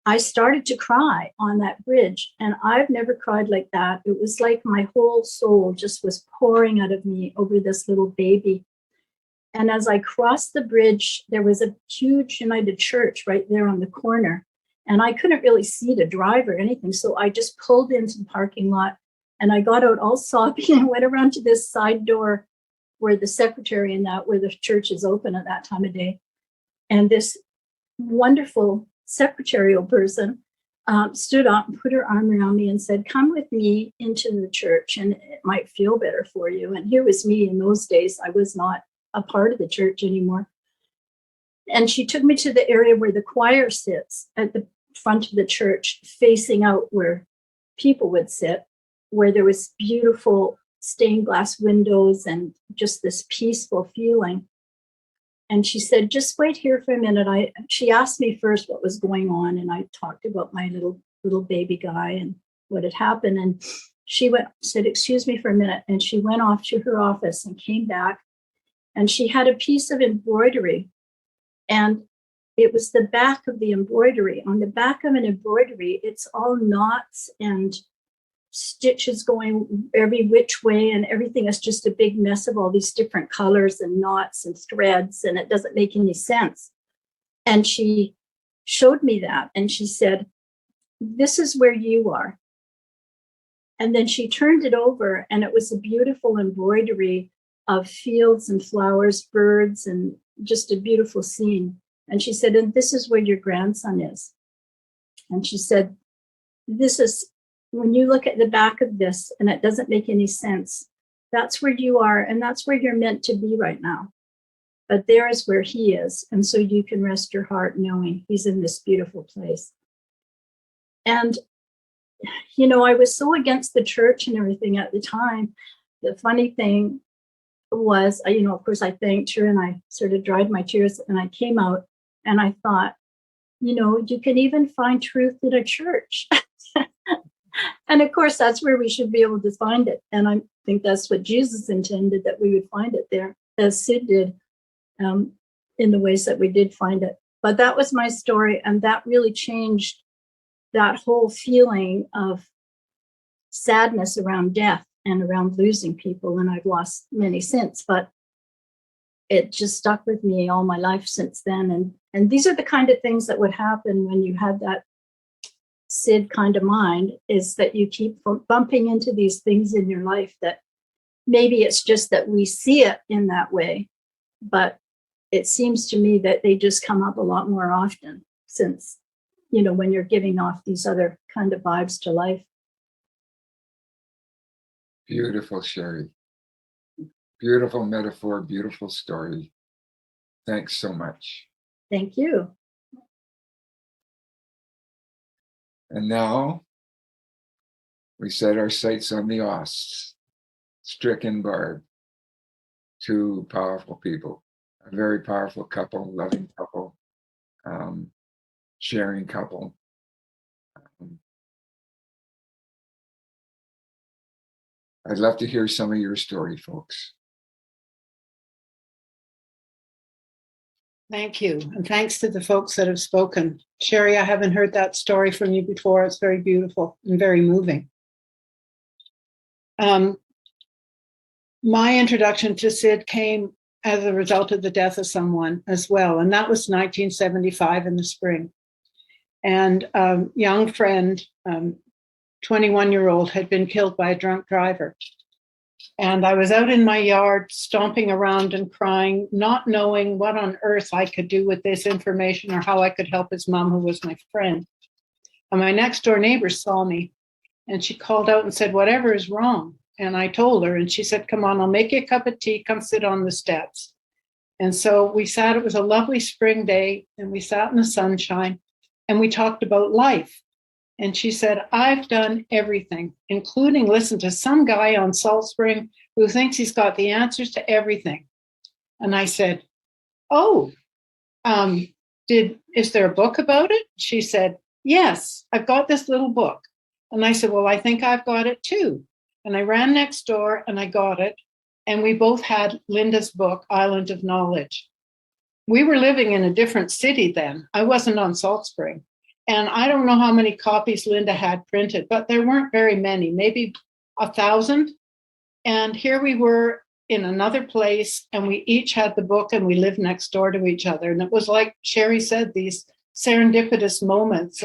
I started to cry on that bridge, and I've never cried like that. It was like my whole soul just was pouring out of me over this little baby. And as I crossed the bridge, there was a huge United Church right there on the corner. And I couldn't really see the drive or anything. So I just pulled into the parking lot and I got out all soppy and went around to this side door where the secretary and that, where the church is open at that time of day. And this wonderful secretarial person stood up and put her arm around me and said, come with me into the church and it might feel better for you. And here was me in those days. I was not a part of the church anymore. And she took me to the area where the choir sits at the front of the church, facing out where people would sit, where there was beautiful stained glass windows and just this peaceful feeling. And she said, just wait here for a minute. She asked me first what was going on. And I talked about my little baby guy and what had happened. And she said, excuse me for a minute. And she went off to her office and came back. And she had a piece of embroidery. And it was the back of the embroidery. On the back of an embroidery, it's all knots and stitches going every which way, and everything is just a big mess of all these different colors and knots and threads, and it doesn't make any sense. And she showed me that, and she said, this is where you are. And then she turned it over, and it was a beautiful embroidery of fields and flowers, birds, and just a beautiful scene. And she said, and this is where your grandson is. And she said, this is, when you look at the back of this and it doesn't make any sense, that's where you are and that's where you're meant to be right now. But there is where he is. And so you can rest your heart knowing he's in this beautiful place. And, you know, I was so against the church and everything at the time. The funny thing was, you know, of course, I thanked her and I sort of dried my tears and I came out and I thought, you know, you can even find truth in a church. And of course, that's where we should be able to find it. And I think that's what Jesus intended, that we would find it there, as Sid did, in the ways that we did find it. But that was my story. And that really changed that whole feeling of sadness around death and around losing people. And I've lost many since, but it just stuck with me all my life since then. And these are the kind of things that would happen when you had that Sid kind of mind, is that you keep bumping into these things in your life that maybe it's just that we see it in that way, but it seems to me that they just come up a lot more often since, you know, when you're giving off these other kind of vibes to life. Beautiful, Sheri. Beautiful metaphor, beautiful story. Thanks so much. Thank you. And now we set our sights on the Aust, Strick and Barb, two powerful people, a very powerful couple, loving couple, sharing couple. I'd love to hear some of your story, folks. Thank you. And thanks to the folks that have spoken. Sheri, I haven't heard that story from you before. It's very beautiful and very moving. My introduction to Sid came as a result of the death of someone as well. And that was 1975 in the spring. And a young friend, 21-year-old, had been killed by a drunk driver. And I was out in my yard stomping around and crying, not knowing what on earth I could do with this information or how I could help his mom, who was my friend. And my next door neighbor saw me and she called out and said, whatever is wrong? And I told her, and she said, come on, I'll make you a cup of tea, come sit on the steps. And so we sat, it was a lovely spring day, and we sat in the sunshine and we talked about life. And she said, I've done everything, including listen to some guy on Salt Spring who thinks he's got the answers to everything. And I said, oh, is there a book about it? She said, yes, I've got this little book. And I said, well, I think I've got it too. And I ran next door and I got it. And we both had Linda's book, Island of Knowledge. We were living in a different city then. I wasn't on Salt Spring. And I don't know how many copies Linda had printed, but there weren't very many, maybe 1,000. And here we were in another place, and we each had the book, and we lived next door to each other. And it was like Sheri said, these serendipitous moments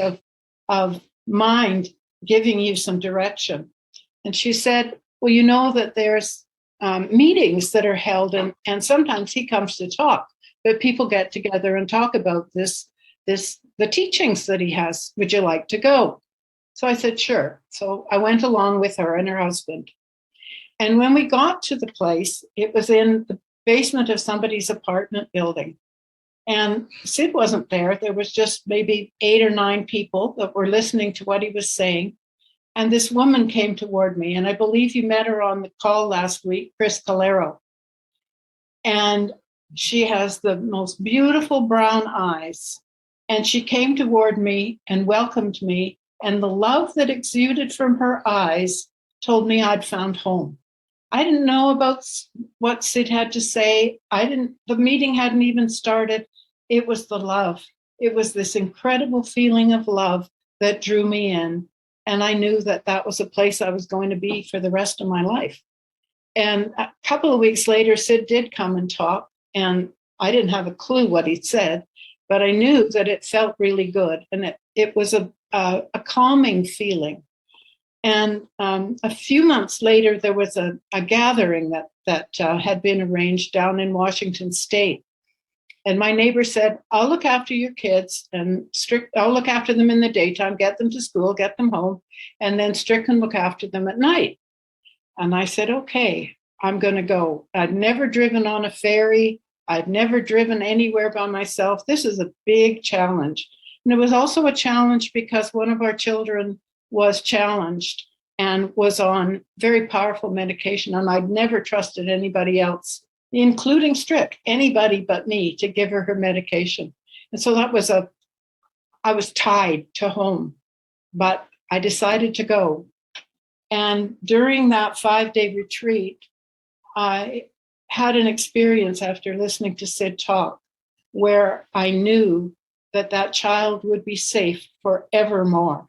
of mind giving you some direction. And she said, well, you know that there's meetings that are held, and sometimes he comes to talk, but people get together and talk about the teachings that he has. Would you like to go? So I said, sure. So I went along with her and her husband. And when we got to the place, it was in the basement of somebody's apartment building. And Sid wasn't there. There was just maybe 8 or 9 people that were listening to what he was saying. And this woman came toward me, and I believe you met her on the call last week, Chris Calero. And she has the most beautiful brown eyes. And she came toward me and welcomed me. And the love that exuded from her eyes told me I'd found home. I didn't know about what Sid had to say. The meeting hadn't even started. It was the love. It was this incredible feeling of love that drew me in. And I knew that that was a place I was going to be for the rest of my life. And a couple of weeks later, Sid did come and talk, and I didn't have a clue what he'd said, but I knew that it felt really good. And it was a calming feeling. And a few months later, there was a gathering that had been arranged down in Washington State. And my neighbor said, I'll look after your kids, and I'll look after them in the daytime, get them to school, get them home, and then Strick can look after them at night. And I said, okay, I'm going to go. I'd never driven on a ferry. I'd never driven anywhere by myself. This is a big challenge. And it was also a challenge because one of our children was challenged and was on very powerful medication. And I'd never trusted anybody else, including Strick, anybody but me, to give her medication. And so I was tied to home, but I decided to go. And during that 5-day retreat, I had an experience after listening to Sid talk where I knew that child would be safe forevermore.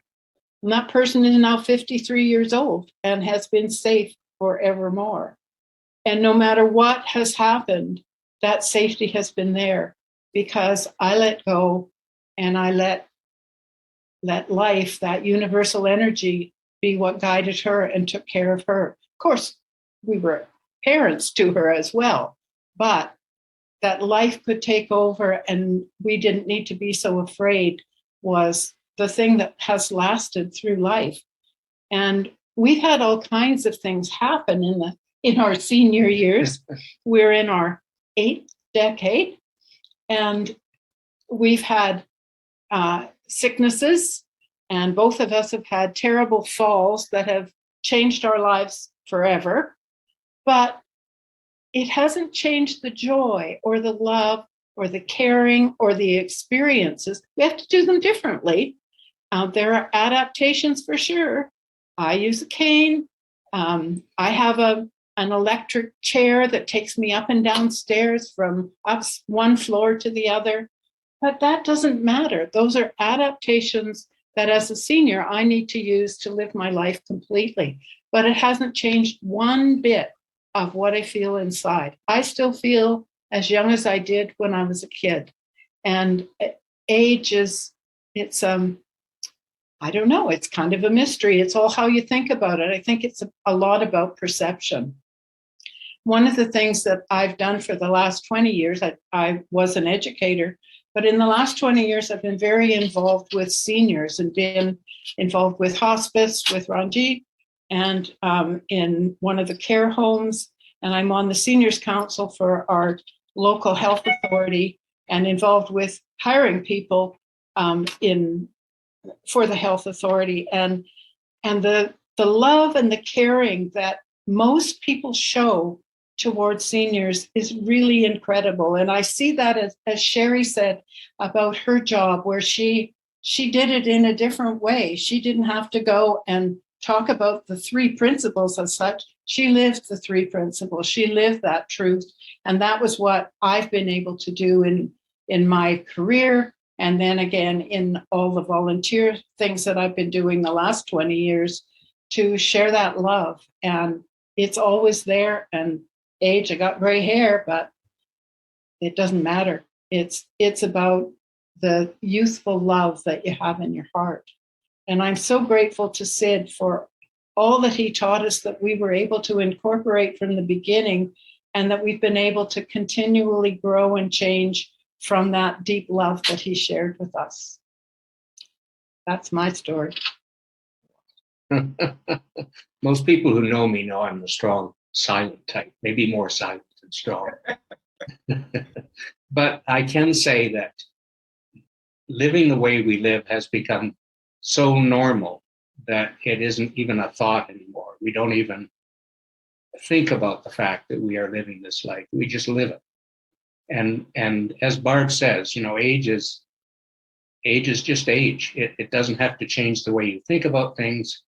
And that person is now 53 years old and has been safe forevermore. And no matter what has happened, that safety has been there because I let go and I let life, that universal energy, be what guided her and took care of her. Of course, we were parents to her as well, but that life could take over and we didn't need to be so afraid was the thing that has lasted through life. And we've had all kinds of things happen in our senior years. We're in our 8th decade, and we've had sicknesses, and both of us have had terrible falls that have changed our lives forever. But it hasn't changed the joy or the love or the caring or the experiences. We have to do them differently. There are adaptations for sure. I use a cane. I have an electric chair that takes me up and down stairs from up one floor to the other. But that doesn't matter. Those are adaptations that as a senior, I need to use to live my life completely. But it hasn't changed one bit of what I feel inside. I still feel as young as I did when I was a kid. And age it's I don't know, it's kind of a mystery. It's all how you think about it. I think it's a lot about perception. One of the things that I've done for the last 20 years, I was an educator, but in the last 20 years, I've been very involved with seniors and been involved with hospice, with Ranji, and in one of the care homes. And I'm on the Seniors Council for our local health authority and involved with hiring people for the health authority. And the love and the caring that most people show towards seniors is really incredible. And I see that as Sheri said about her job, where she did it in a different way. She didn't have to go and talk about the 3 principles as such. She lived the 3 principles. She lived that truth. And that was what I've been able to do in my career. And then again, in all the volunteer things that I've been doing the last 20 years to share that love. And it's always there. And age. I got gray hair, but it doesn't matter. It's about the youthful love that you have in your heart. And I'm so grateful to Sid for all that he taught us, that we were able to incorporate from the beginning, and that we've been able to continually grow and change from that deep love that he shared with us. That's my story. Most people who know me know I'm the strong, silent type, maybe more silent than strong. But I can say that living the way we live has become so normal that it isn't even a thought anymore. We don't even think about the fact that we are living this life. We just live it. And as Barb says, age is just age. It doesn't have to change the way you think about things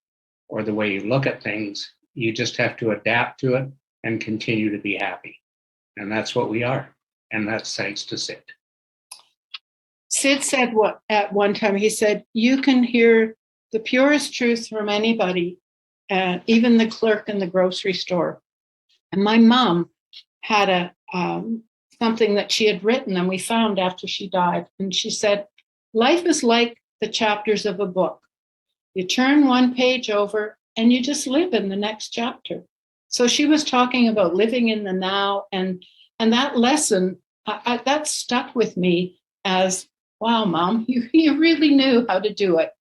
or the way you look at things. You just have to adapt to it and continue to be happy. And that's what we are. And that's thanks to Sid. Sid said what at one time, he said, you can hear the purest truth from anybody, even the clerk in the grocery store. And my mom had a something that she had written, and we found after she died. And she said, life is like the chapters of a book. You turn one page over and you just live in the next chapter. So she was talking about living in the now, and that lesson, that stuck with me as, wow, Mom, you really knew how to do it.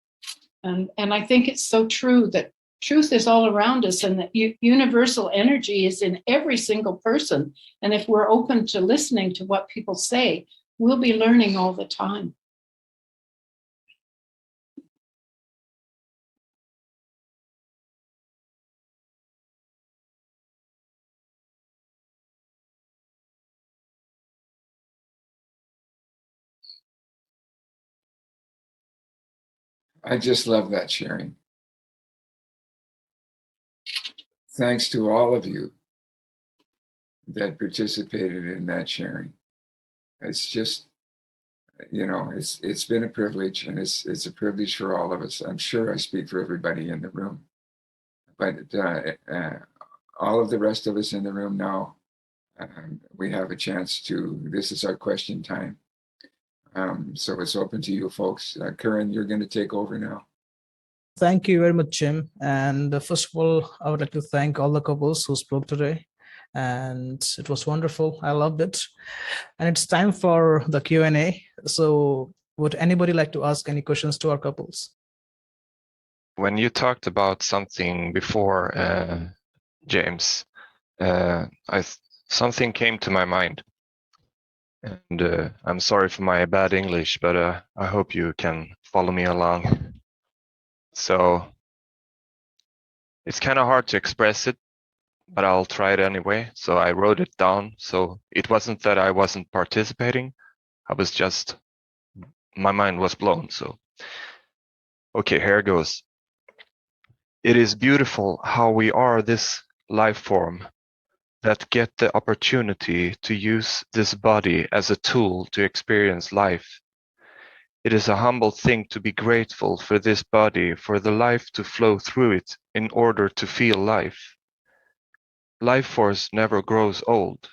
And I think it's so true that truth is all around us, and that universal energy is in every single person. And if we're open to listening to what people say, we'll be learning all the time. I just love that sharing. Thanks to all of you that participated in that sharing. It's just, it's been a privilege, and it's a privilege for all of us. I'm sure I speak for everybody in the room, but all of the rest of us in the room now, we have a chance to, this is our question time. So it's open to you folks. Karen, you're going to take over now. Thank you very much, Jim. And first of all, I would like to thank all the couples who spoke today. And it was wonderful. I loved it. And it's time for the Q&A. So would anybody like to ask any questions to our couples? When you talked about something before, James, something came to my mind. And I'm sorry for my bad English, but I hope you can follow me along. So it's kind of hard to express it, but I'll try it anyway. So I wrote it down. So it wasn't that I wasn't participating. I was just, my mind was blown. So, okay, here goes. It is beautiful how we are this life form that get the opportunity to use this body as a tool to experience life. It is a humble thing to be grateful for this body, for the life to flow through it in order to feel life. Life force never grows old.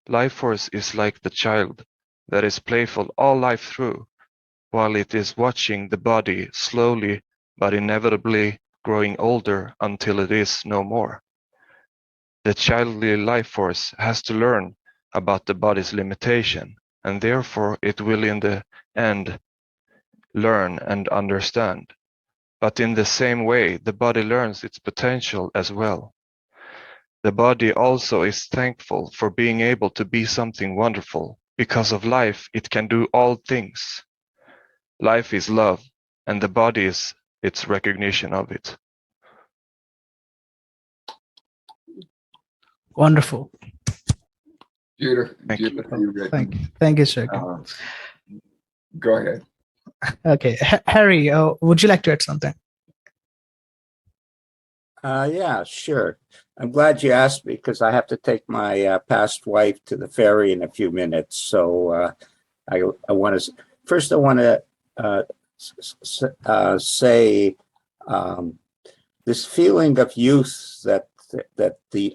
Life force is like the child that is playful all life through, while it is watching the body slowly but inevitably growing older until it is no more. The childly life force has to learn about the body's limitation, and therefore it will in the end learn and understand. But in the same way, the body learns its potential as well. The body also is thankful for being able to be something wonderful. Because of life, it can do all things. Life is love, and the body is its recognition of it. Wonderful. Beautiful. Thank you. Beautifully written. Thank you, Sheri. Go ahead. Okay, Harry, would you like to add something? Yeah, sure. I'm glad you asked me because I have to take my past wife to the ferry in a few minutes. So I want to first I want to say this feeling of youth that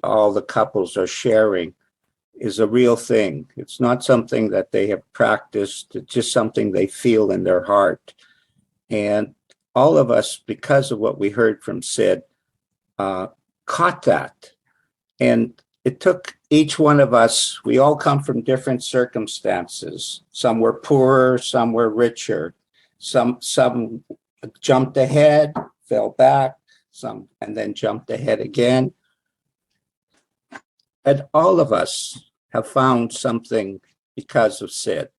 all the couples are sharing. is a real thing. It's not something that they have practiced. It's just something they feel in their heart. And all of us, because of what we heard from Sid, caught that. And it took each one of us, we all come from different circumstances. Some were poorer, some were richer. Some jumped ahead, fell back, and then jumped ahead again. And all of us have found something because of Sid.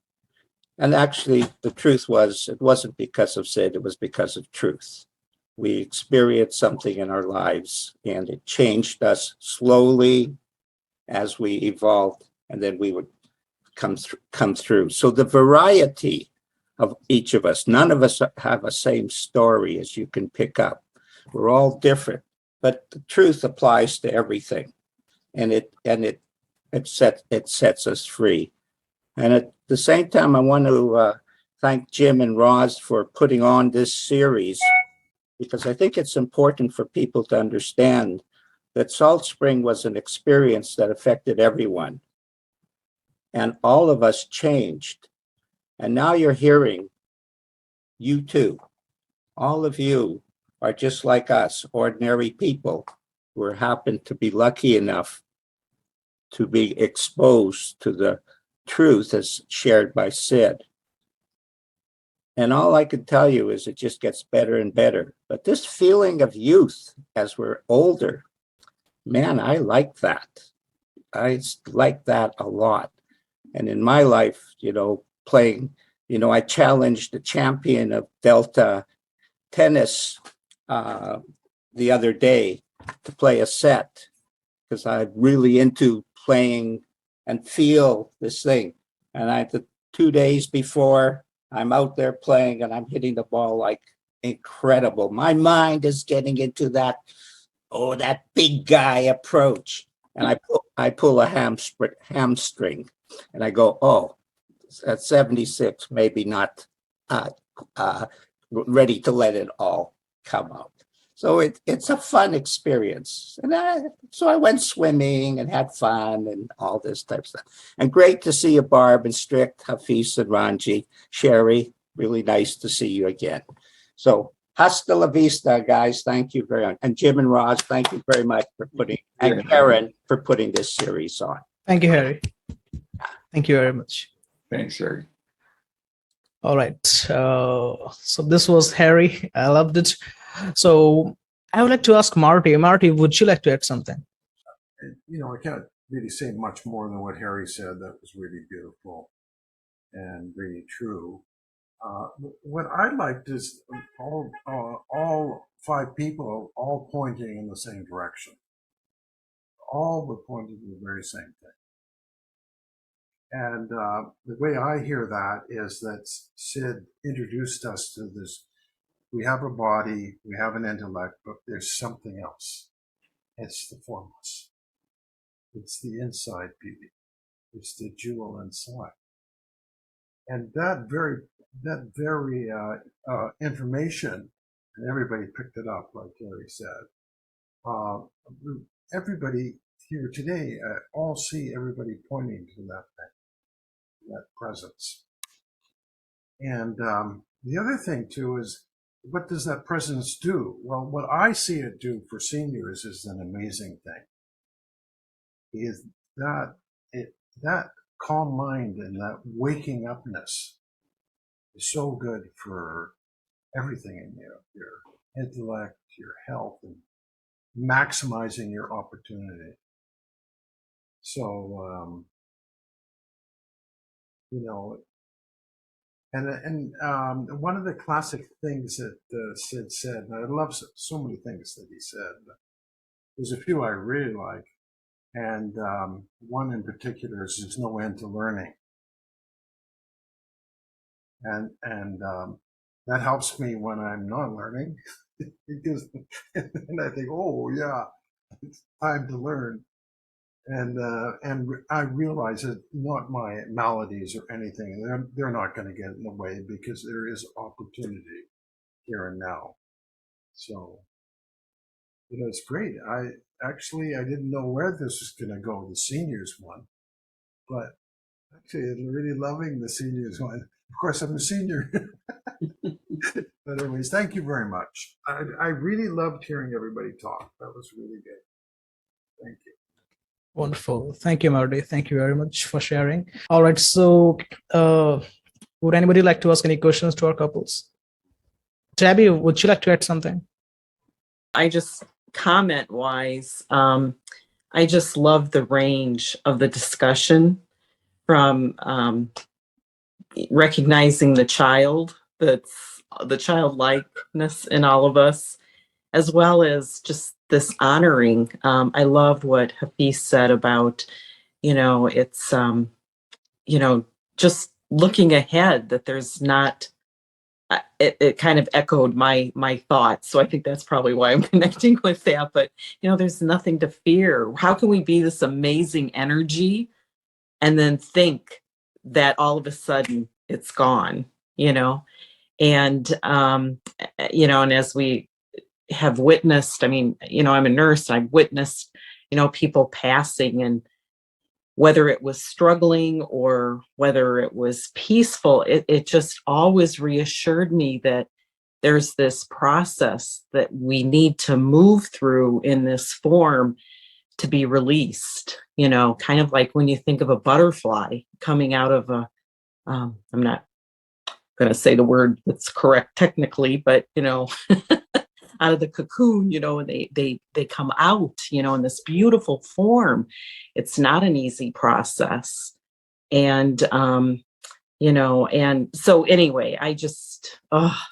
And actually, the truth was, it wasn't because of Sid, it was because of truth. We experienced something in our lives, and it changed us slowly as we evolved, and then we would come through. So the variety of each of us, none of us have a same story, as you can pick up. We're all different, but the truth applies to everything, and it sets us free. And at the same time, I want to thank Jim and Ros for putting on this series, because I think it's important for people to understand that Salt Spring was an experience that affected everyone. And all of us changed. And now you're hearing, you too, all of you are just like us, ordinary people who happen to be lucky enough to be exposed to the truth as shared by Sid. And all I can tell you is it just gets better and better. But this feeling of youth as we're older, man, I like that. I like that a lot. And in my life, playing, I challenged the champion of Delta tennis the other day to play a set, because I'm really into playing and feel this thing. And the 2 days before, I'm out there playing and I'm hitting the ball like incredible. My mind is getting into that big guy approach. And I pull a hamstring and I go, oh, at 76, maybe not ready to let it all come out. So it's a fun experience. And so I went swimming and had fun and all this type of stuff. And great to see you, Barb and Strick, Hafiz and Ranji, Sheri. Really nice to see you again. So hasta la vista, guys. Thank you very much. And Jim and Ros, thank you very much for and Karen for putting this series on. Thank you, Harry. Thank you very much. Thanks, Harry. All right. So this was Harry. I loved it. So I would like to ask Marty. Marty, would you like to add something? I can't really say much more than what Harry said. That was really beautiful and really true. What I liked is all 5 people all pointing in the same direction. All were pointing to the very same thing. And the way I hear that is that Sid introduced us to this. We have a body, we have an intellect, but there's something else. It's the formless. It's the inside beauty. It's the jewel inside. And that very information, and everybody picked it up, like Gary said. Everybody here today, all see everybody pointing to that thing, that presence. And the other thing too is, what does that presence do? Well, what I see it do for seniors is an amazing thing. Is that calm mind and that waking upness is so good for everything in you, your intellect, your health, and maximizing your opportunity. So, and one of the classic things that Sid said, and I love so many things that he said, but there's a few I really like, and one in particular is there's no end to learning, and that helps me when I'm not learning, because and I think, oh yeah, it's time to learn. And I realize that not my maladies or anything, they're not going to get in the way, because there is opportunity here and now. So, it's great. I didn't know where this was going to go, the seniors one. but actually, I'm really loving the seniors one. Of course, I'm a senior. But anyways, thank you very much. I really loved hearing everybody talk. That was really good. Thank you. Wonderful. Thank you, Marty. Thank you very much for sharing. All right. So, would anybody like to ask any questions to our couples? Tabby, would you like to add something? I just comment wise, I just love the range of the discussion from recognizing the child, that's the childlikeness in all of us, as well as just this honoring. I love what Hafiz said about, it's, just looking ahead, that there's not, it kind of echoed my thoughts. So I think that's probably why I'm connecting with that. But, there's nothing to fear. How can we be this amazing energy and then think that all of a sudden it's gone, And, and as we have witnessed, I'm a nurse, I've witnessed, people passing, and whether it was struggling or whether it was peaceful, it just always reassured me that there's this process that we need to move through in this form to be released, kind of like when you think of a butterfly coming out of I'm not going to say the word that's correct technically, but, out of the cocoon, and they come out, in this beautiful form. It's not an easy process. And, and so anyway, I just,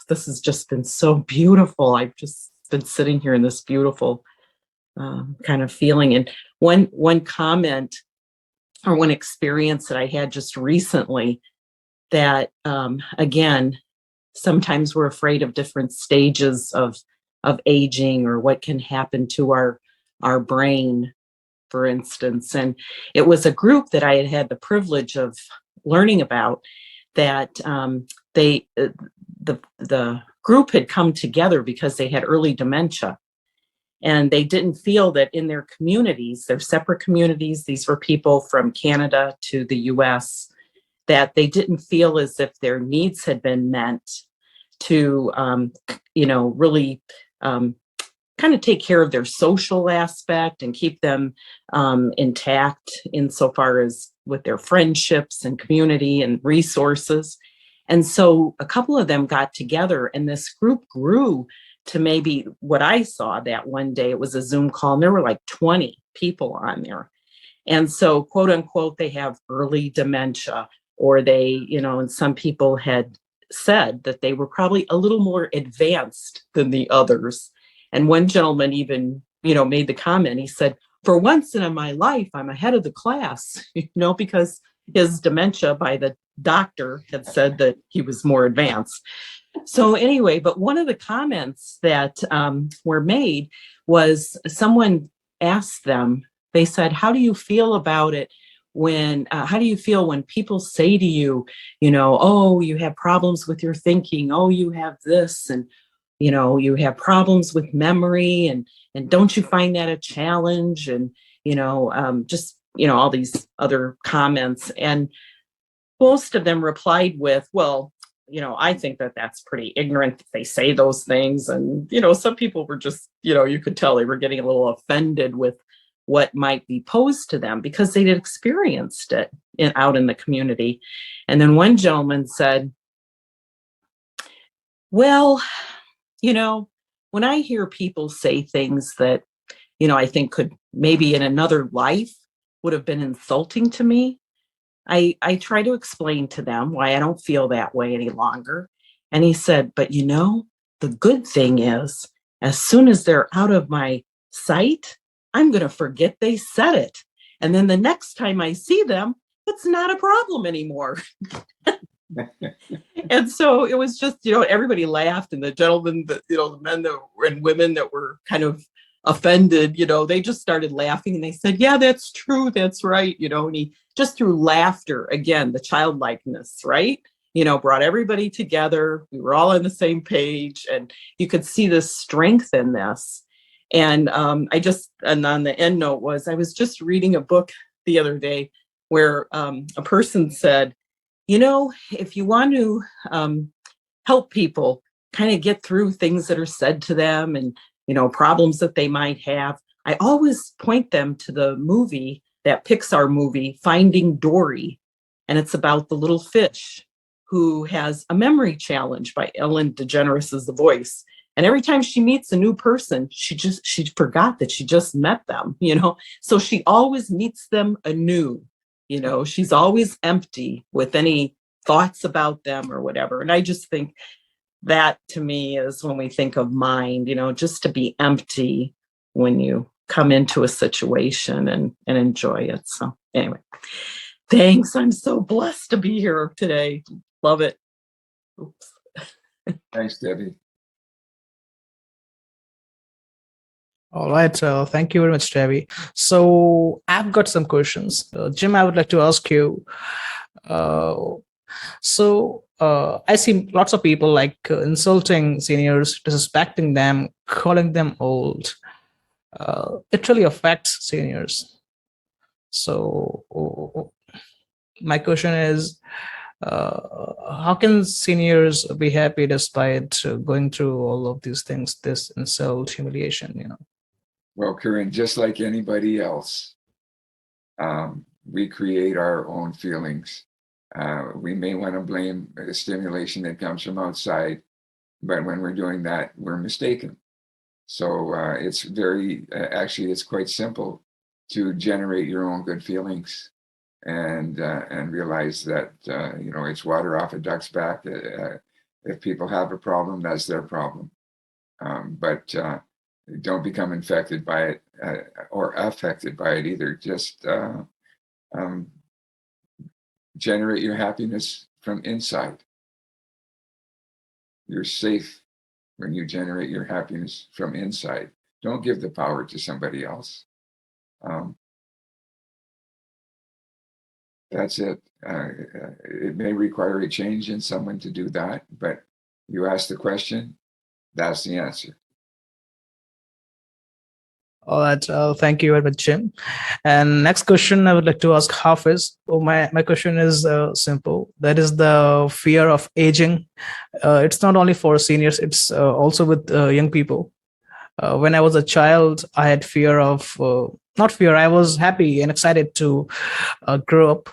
this has just been so beautiful. I've just been sitting here in this beautiful kind of feeling. And one comment or one experience that I had just recently, that, again, sometimes we're afraid of different stages of aging or what can happen to our brain, for instance. And it was a group that I had the privilege of learning about, that the group had come together because they had early dementia. And they didn't feel that in their communities, their separate communities, these were people from Canada to the US, that they didn't feel as if their needs had been met to, really kind of take care of their social aspect and keep them intact insofar as with their friendships and community and resources. And so a couple of them got together, and this group grew to maybe what I saw that one day. It was a Zoom call, and there were like 20 people on there. And so, quote unquote, they have early dementia, or they, and some people had said that they were probably a little more advanced than the others. And one gentleman even, made the comment, he said, for once in my life, I'm ahead of the class, because his dementia by the doctor had said that he was more advanced. So anyway, but one of the comments that were made was someone asked them, they said, how do you feel about it how do you feel when people say to you, oh, you have problems with your thinking, oh, you have this, and, you have problems with memory, and don't you find that a challenge? And, just, all these other comments. And most of them replied with, well, I think that that's pretty ignorant that they say those things. And, some people were just, you could tell they were getting a little offended with what might be posed to them because they'd experienced it out in the community. And then one gentleman said, well, when I hear people say things that, I think could maybe in another life would have been insulting to me, I try to explain to them why I don't feel that way any longer. And he said, but the good thing is, as soon as they're out of my sight, I'm going to forget they said it. And then the next time I see them, it's not a problem anymore. And so it was just, everybody laughed, and the gentlemen, the men and women that were kind of offended, they just started laughing, and they said, yeah, that's true. That's right. And he just through laughter, again, the childlikeness, right? Brought everybody together. We were all on the same page, and you could see the strength in this. And and on the end note was, I was just reading a book the other day where a person said, you know, if you want to help people kind of get through things that are said to them and, you know, problems that they might have, I always point them to the movie, that Pixar movie, Finding Dory. And it's about the little fish who has a memory challenge. By Ellen DeGeneres is the voice. And every time she meets a new person, she forgot that she just met them, you know? So she always meets them anew, you know? She's always empty with any thoughts about them or whatever. And I just think that to me is when we think of mind, you know, just to be empty when you come into a situation and enjoy it. So anyway, thanks. I'm so blessed to be here today. Love it. Oops. Thanks, Debbie. All right. Thank you very much, Debbie. So I've got some questions. Jim, I would like to ask you. I see lots of people like insulting seniors, disrespecting them, calling them old. It really affects seniors. So my question is, how can seniors be happy despite going through all of these things, this insult, humiliation, you know? Well, Karen, just like anybody else, we create our own feelings. We may want to blame the stimulation that comes from outside, but when we're doing that, we're mistaken. So it's very, actually, it's quite simple to generate your own good feelings and realize that, you know, it's water off a duck's back. If people have a problem, that's their problem. But don't become infected by it or affected by it either. Just generate your happiness from inside. You're safe when you generate your happiness from inside. Don't give the power to somebody else. That's it. It may require a change in someone to do that, but you ask the question, that's the answer. All right. Thank you very much, Jim. And next question I would like to ask Hafiz. Oh, my question is simple. That is the fear of aging. It's not only for seniors, it's also with young people. When I was a child, I had fear of, not fear, I was happy and excited to grow up.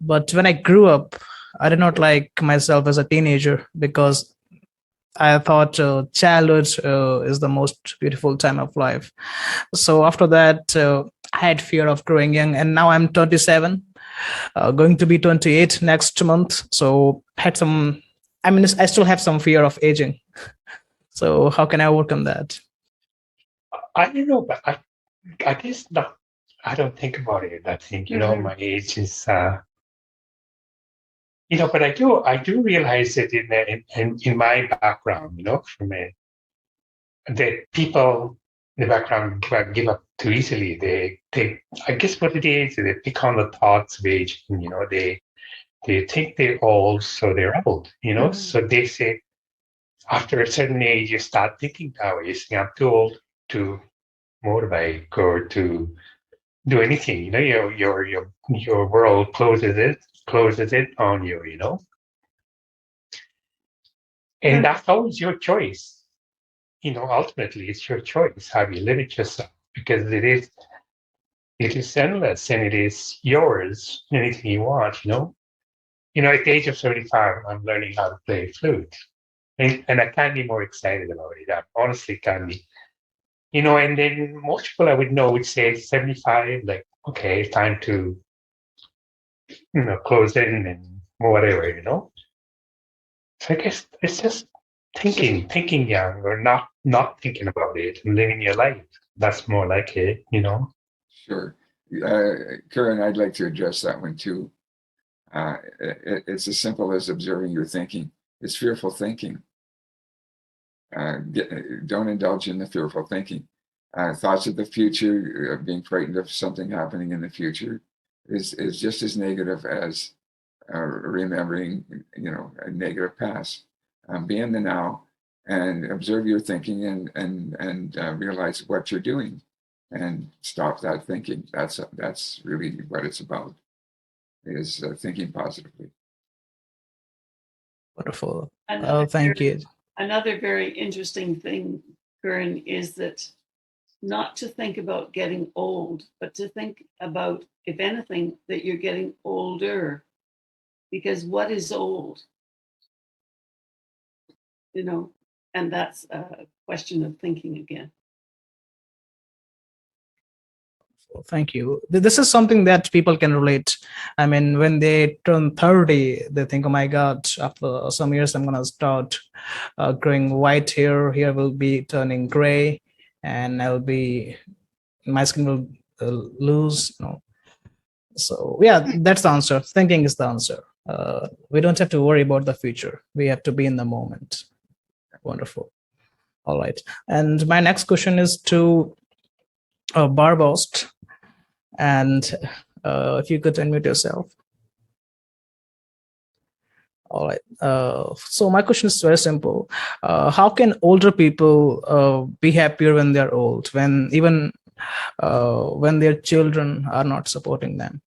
But when I grew up, I did not like myself as a teenager because I thought childhood is the most beautiful time of life. So after that, I had fear of growing young, and now I'm 27, going to be 28 next month. So I still have some fear of aging. So how can I overcome that? I don't know, but I guess not. I don't think about it. I think, you know, my age is, you know, but I do realize it in my background, you know, from that people in the background give up too easily. They I guess what it is, they pick on the thoughts of aging, you know, they think they're old, so they're old, you know. So they say after a certain age, you start thinking that way. You think I'm too old to motorbike or to do anything, you know. Your world closes it on you, you know. And that's always your choice. You know, ultimately it's your choice how you live it yourself, because it is endless and it is yours, anything you want, you know. You know, at the age of 75, I'm learning how to play flute. And I can't be more excited about it. I honestly can't be. You know, and then most people I would know would say 75, like, okay, time to, you know, close in and whatever, you know. So I guess it's just thinking young or not thinking about it and living your life. That's more like it, you know. Sure. Karen, I'd like to address that one too. It's as simple as observing your thinking. It's fearful thinking. Don't indulge in the fearful thinking. Thoughts of the future, being frightened of something happening in the future, is just as negative as remembering, you know, a negative past. Be in the now and observe your thinking and realize what you're doing, and stop that thinking. That's really what it's about. is thinking positively. Wonderful. Another Thank very- you. Another very interesting thing, Karen, is that not to think about getting old, but to think about, if anything, that you're getting older. Because what is old? You know, and that's a question of thinking again. Thank you. This is something that people can relate. I mean, when they turn 30, they think, oh my God, after some years, I'm going to start growing white hair. Here will be turning gray, and my skin will lose, you know. So yeah, that's the answer. Thinking is the answer. We don't have to worry about the future. We have to be in the moment. Wonderful. All right. And my next question is to Barb Aust. And if you could unmute yourself. All right. So my question is very simple. How can older people be happier when they're old, when even when their children are not supporting them?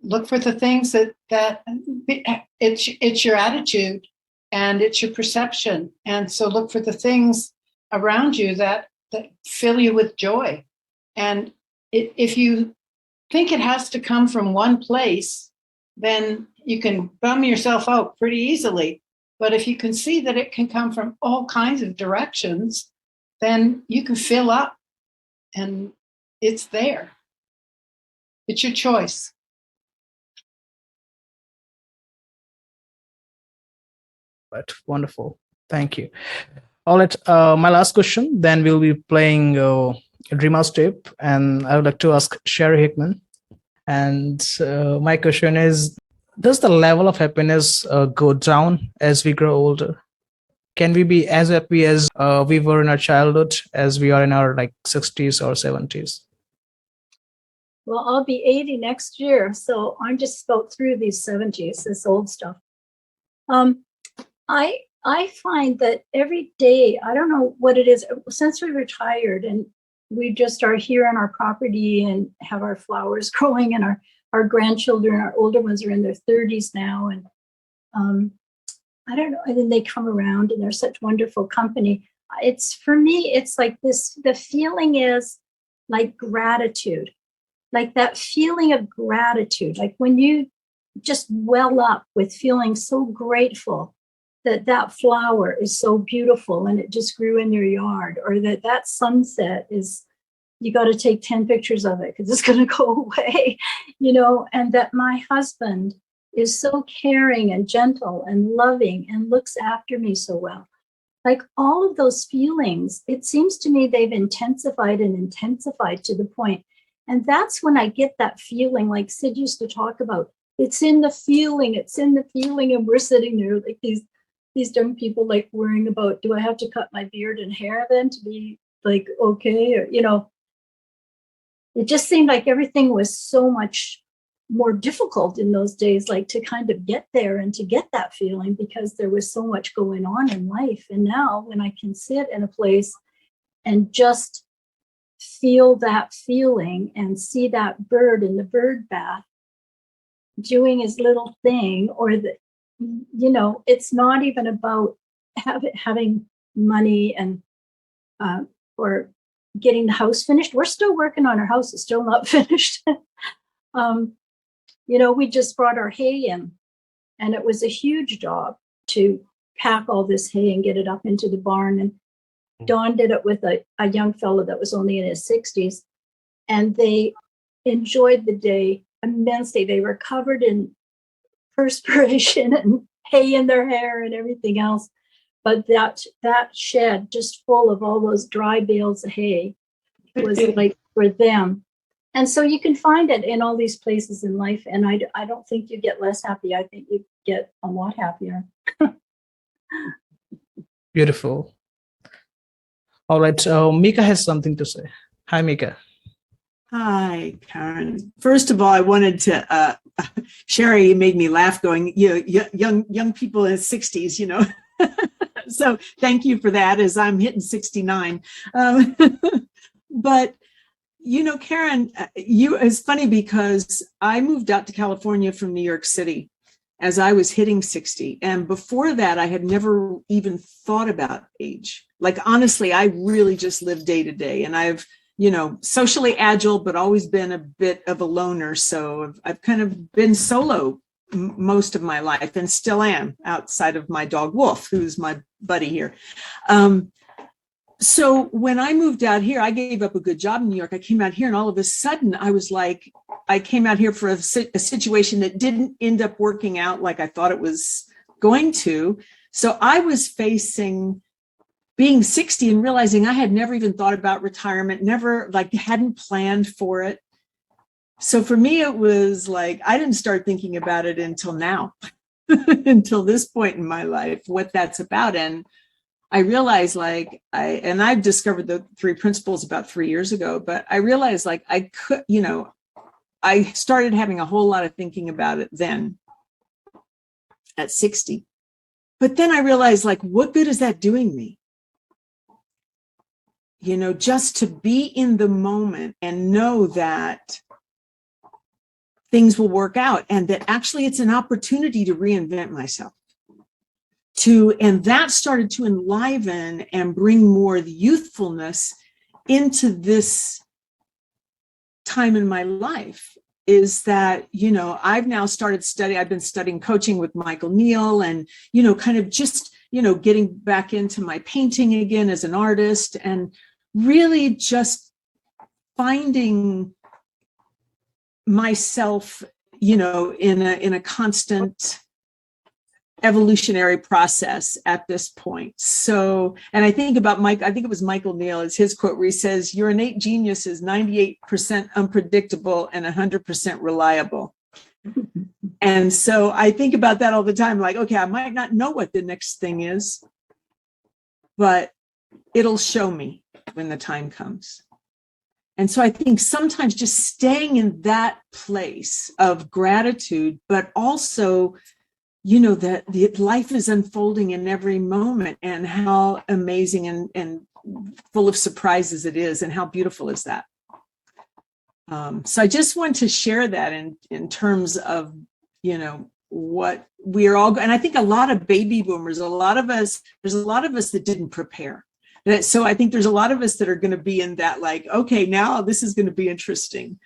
Look for the things that it's your attitude and it's your perception. And so look for the things around you that fill you with joy. And if you think it has to come from one place, then you can bum yourself out pretty easily. But if you can see that it can come from all kinds of directions, then you can fill up and it's there. It's your choice. Right. Wonderful. Thank you. All right. My last question, then we'll be playing Drema's tape, and I would like to ask Sheri Hickman. And my question is, does the level of happiness go down as we grow older? Can we be as happy as we were in our childhood as we are in our 60s or 70s? Well, I'll be 80 next year, so I'm just about through these 70s, this old stuff. I find that every day, I don't know what it is, since we retired and we just are here on our property and have our flowers growing, and our grandchildren, our older ones are in their 30s now. And I don't know, and then they come around and they're such wonderful company. For me, it's like this, the feeling is like gratitude, like that feeling of gratitude, like when you just well up with feeling so grateful that flower is so beautiful and it just grew in your yard, or that sunset is, you got to take 10 pictures of it because it's going to go away, and that my husband is so caring and gentle and loving and looks after me so well. Like all of those feelings, it seems to me they've intensified and intensified to the point. And that's when I get that feeling like Sid used to talk about. It's in the feeling, it's in the feeling. And we're sitting there like these young people like worrying about, do I have to cut my beard and hair then to be like, okay? Or, it just seemed like everything was so much more difficult in those days, like to kind of get there and to get that feeling because there was so much going on in life. And now when I can sit in a place and just feel that feeling and see that bird in the bird bath doing his little thing, or it's not even about having money and or getting the house finished. We're still working on our house. It's still not finished. We just brought our hay in, and it was a huge job to pack all this hay and get it up into the barn. And Don did it with a young fellow that was only in his 60s, and they enjoyed the day immensely. They were covered in perspiration and hay in their hair and everything else. But that shed just full of all those dry bales of hay was like for them. And so you can find it in all these places in life. And I don't think you get less happy. I think you get a lot happier. Beautiful. All right. Mika has something to say. Hi, Mika. Hi, Karen. First of all, I wanted to, Sheri made me laugh going, young people in 60s, So thank you for that, as I'm hitting 69. But Karen, it's funny because I moved out to California from New York City as I was hitting 60. And before that, I had never even thought about age. Like, honestly, I really just live day to day. And I've, socially agile, but always been a bit of a loner. So I've kind of been solo most of my life and still am, outside of my dog Wolf, who's my buddy here. So when I moved out here, I gave up a good job in New York. I came out here and all of a sudden I was like, I came out here for a situation that didn't end up working out like I thought it was going to. So I was facing being 60 and realizing I had never even thought about retirement, never hadn't planned for it. So for me, it was like, I didn't start thinking about it until now, until this point in my life, what that's about. And I realized I've discovered the 3 principles about 3 years ago, but I realized I could, I started having a whole lot of thinking about it then at 60. But then I realized what good is that doing me? Just to be in the moment and know that things will work out and that actually it's an opportunity to reinvent myself. And that started to enliven and bring more the youthfulness into this time in my life, is that, I've now started I've been studying coaching with Michael Neal and, kind of just, getting back into my painting again as an artist and really just finding myself, in a constant evolutionary process at this point. So, and I think about I think it was Michael Neal, is his quote where he says, your innate genius is 98% unpredictable and 100% reliable. And so I think about that all the time, okay, I might not know what the next thing is, but it'll show me when the time comes. And so I think sometimes just staying in that place of gratitude, but also that the life is unfolding in every moment and how amazing and full of surprises it is, and how beautiful is that. So I just want to share that in terms of, what we are all, and I think a lot of baby boomers, there's a lot of us that didn't prepare. So I think there's a lot of us that are going to be in that, okay, now this is going to be interesting.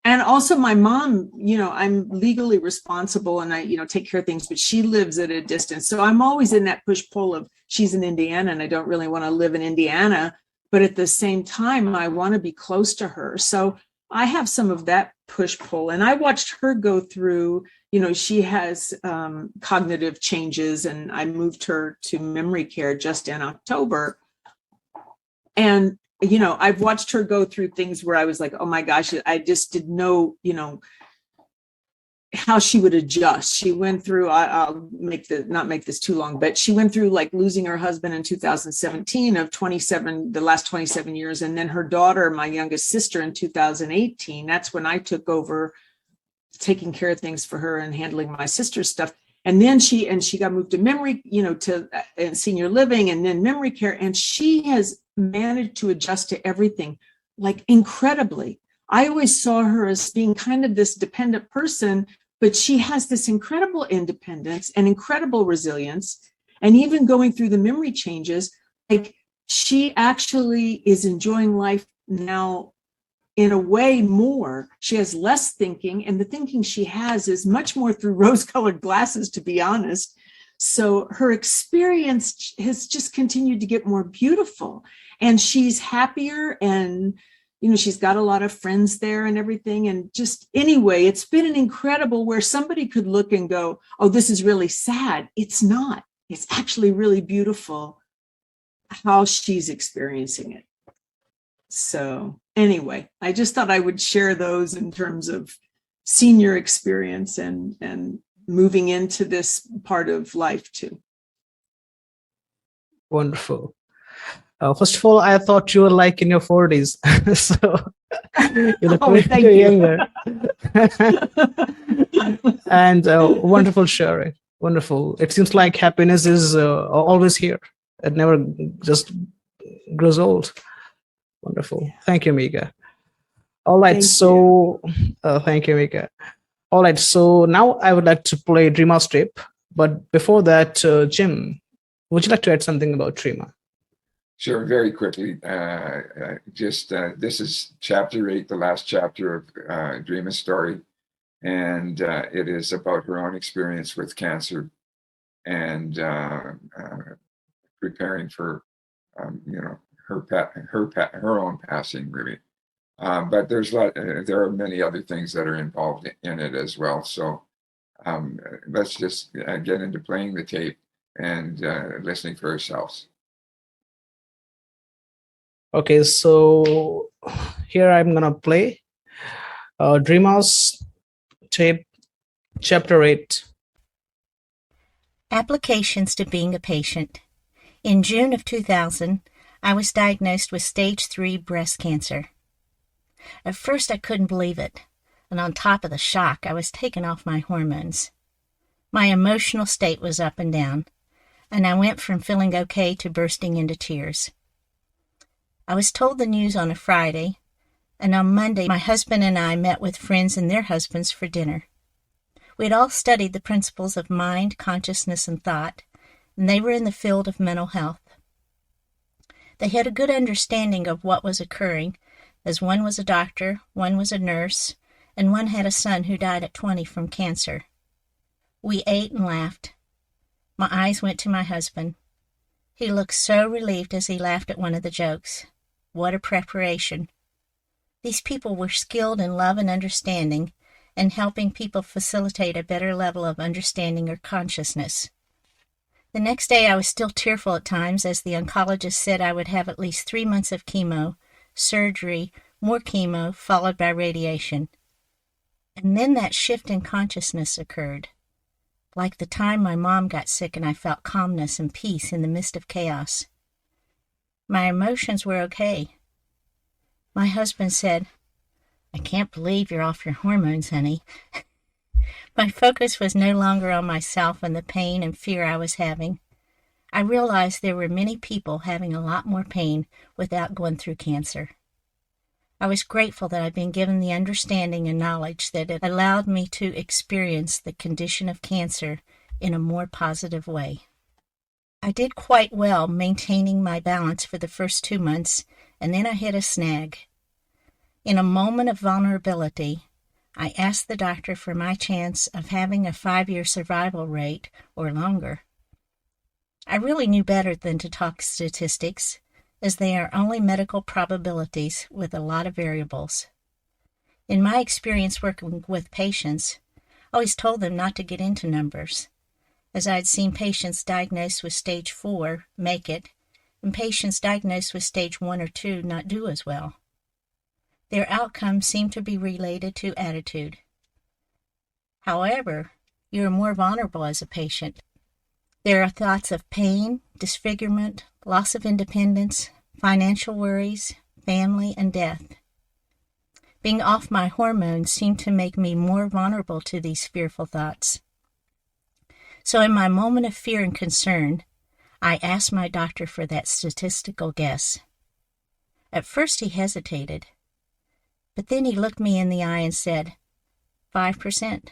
And also my mom, I'm legally responsible and I, take care of things, but she lives at a distance. So I'm always in that push-pull of, she's in Indiana and I don't really want to live in Indiana, but at the same time, I want to be close to her. So I have some of that push-pull, and I watched her go through, she has cognitive changes, and I moved her to memory care just in October. And I've watched her go through things where I was like, oh my gosh, I just didn't know, how she would adjust. She went through, I'll not make this too long, but she went through losing her husband in 2017 of the last 27 years. And then her daughter, my youngest sister, in 2018, that's when I took over taking care of things for her and handling my sister's stuff. And then she got moved to memory, to senior living and then memory care. And she has managed to adjust to everything incredibly. I always saw her as being kind of this dependent person, but she has this incredible independence and incredible resilience. And even going through the memory changes, she actually is enjoying life now in a way more. She has less thinking, and the thinking she has is much more through rose-colored glasses, to be honest. So her experience has just continued to get more beautiful, and she's happier, and she's got a lot of friends there and everything. And just anyway, it's been an incredible, where somebody could look and go, oh, this is really sad. It's not. It's actually really beautiful how she's experiencing it. So anyway, I just thought I would share those in terms of senior experience and moving into this part of life too. Wonderful. First of all, I thought you were in your 40s. So you look very younger. And wonderful sharing. Wonderful. It seems like happiness is always here. It never just grows old. Wonderful. Thank you, Mika. All right. Thank So, thank you, Mika. All right. So now I would like to play Drema strip. But before that, Jim, would you like to add something about Drema? Sure, very quickly. This is chapter 8, the last chapter of Drema's story. And it is about her own experience with cancer and preparing for, her own passing, really. But there are many other things that are involved in it as well. So let's just get into playing the tape and listening for ourselves. Okay, so here I'm gonna play Drema's tape, chapter 8. Applications to being a patient. In June of 2000, I was diagnosed with stage 3 breast cancer. At first, I couldn't believe it, and on top of the shock, I was taken off my hormones. My emotional state was up and down, and I went from feeling okay to bursting into tears. I was told the news on a Friday, and on Monday, my husband and I met with friends and their husbands for dinner. We had all studied the principles of mind, consciousness, and thought, and they were in the field of mental health. They had a good understanding of what was occurring, as one was a doctor, one was a nurse, and one had a son who died at 20 from cancer. We ate and laughed. My eyes went to my husband. He looked so relieved as he laughed at one of the jokes. What a preparation. These people were skilled in love and understanding, and helping people facilitate a better level of understanding or consciousness. The next day I was still tearful at times, as the oncologist said I would have at least 3 months of chemo, surgery, more chemo, followed by radiation. And then that shift in consciousness occurred. Like the time my mom got sick and I felt calmness and peace in the midst of chaos. My emotions were okay. My husband said, "I can't believe you're off your hormones, honey." My focus was no longer on myself and the pain and fear I was having. I realized there were many people having a lot more pain without going through cancer. I was grateful that I'd been given the understanding and knowledge that it allowed me to experience the condition of cancer in a more positive way. I did quite well maintaining my balance for the first 2 months, and then I hit a snag. In a moment of vulnerability, I asked the doctor for my chance of having a 5-year survival rate or longer. I really knew better than to talk statistics, as they are only medical probabilities with a lot of variables. In my experience working with patients, I always told them not to get into numbers, as I had seen patients diagnosed with stage 4 make it, and patients diagnosed with stage 1 or 2 not do as well. Their outcomes seem to be related to attitude. However, you are more vulnerable as a patient. There are thoughts of pain, disfigurement, loss of independence, financial worries, family, and death. Being off my hormones seemed to make me more vulnerable to these fearful thoughts. So in my moment of fear and concern, I asked my doctor for that statistical guess. At first he hesitated, but then he looked me in the eye and said, 5%.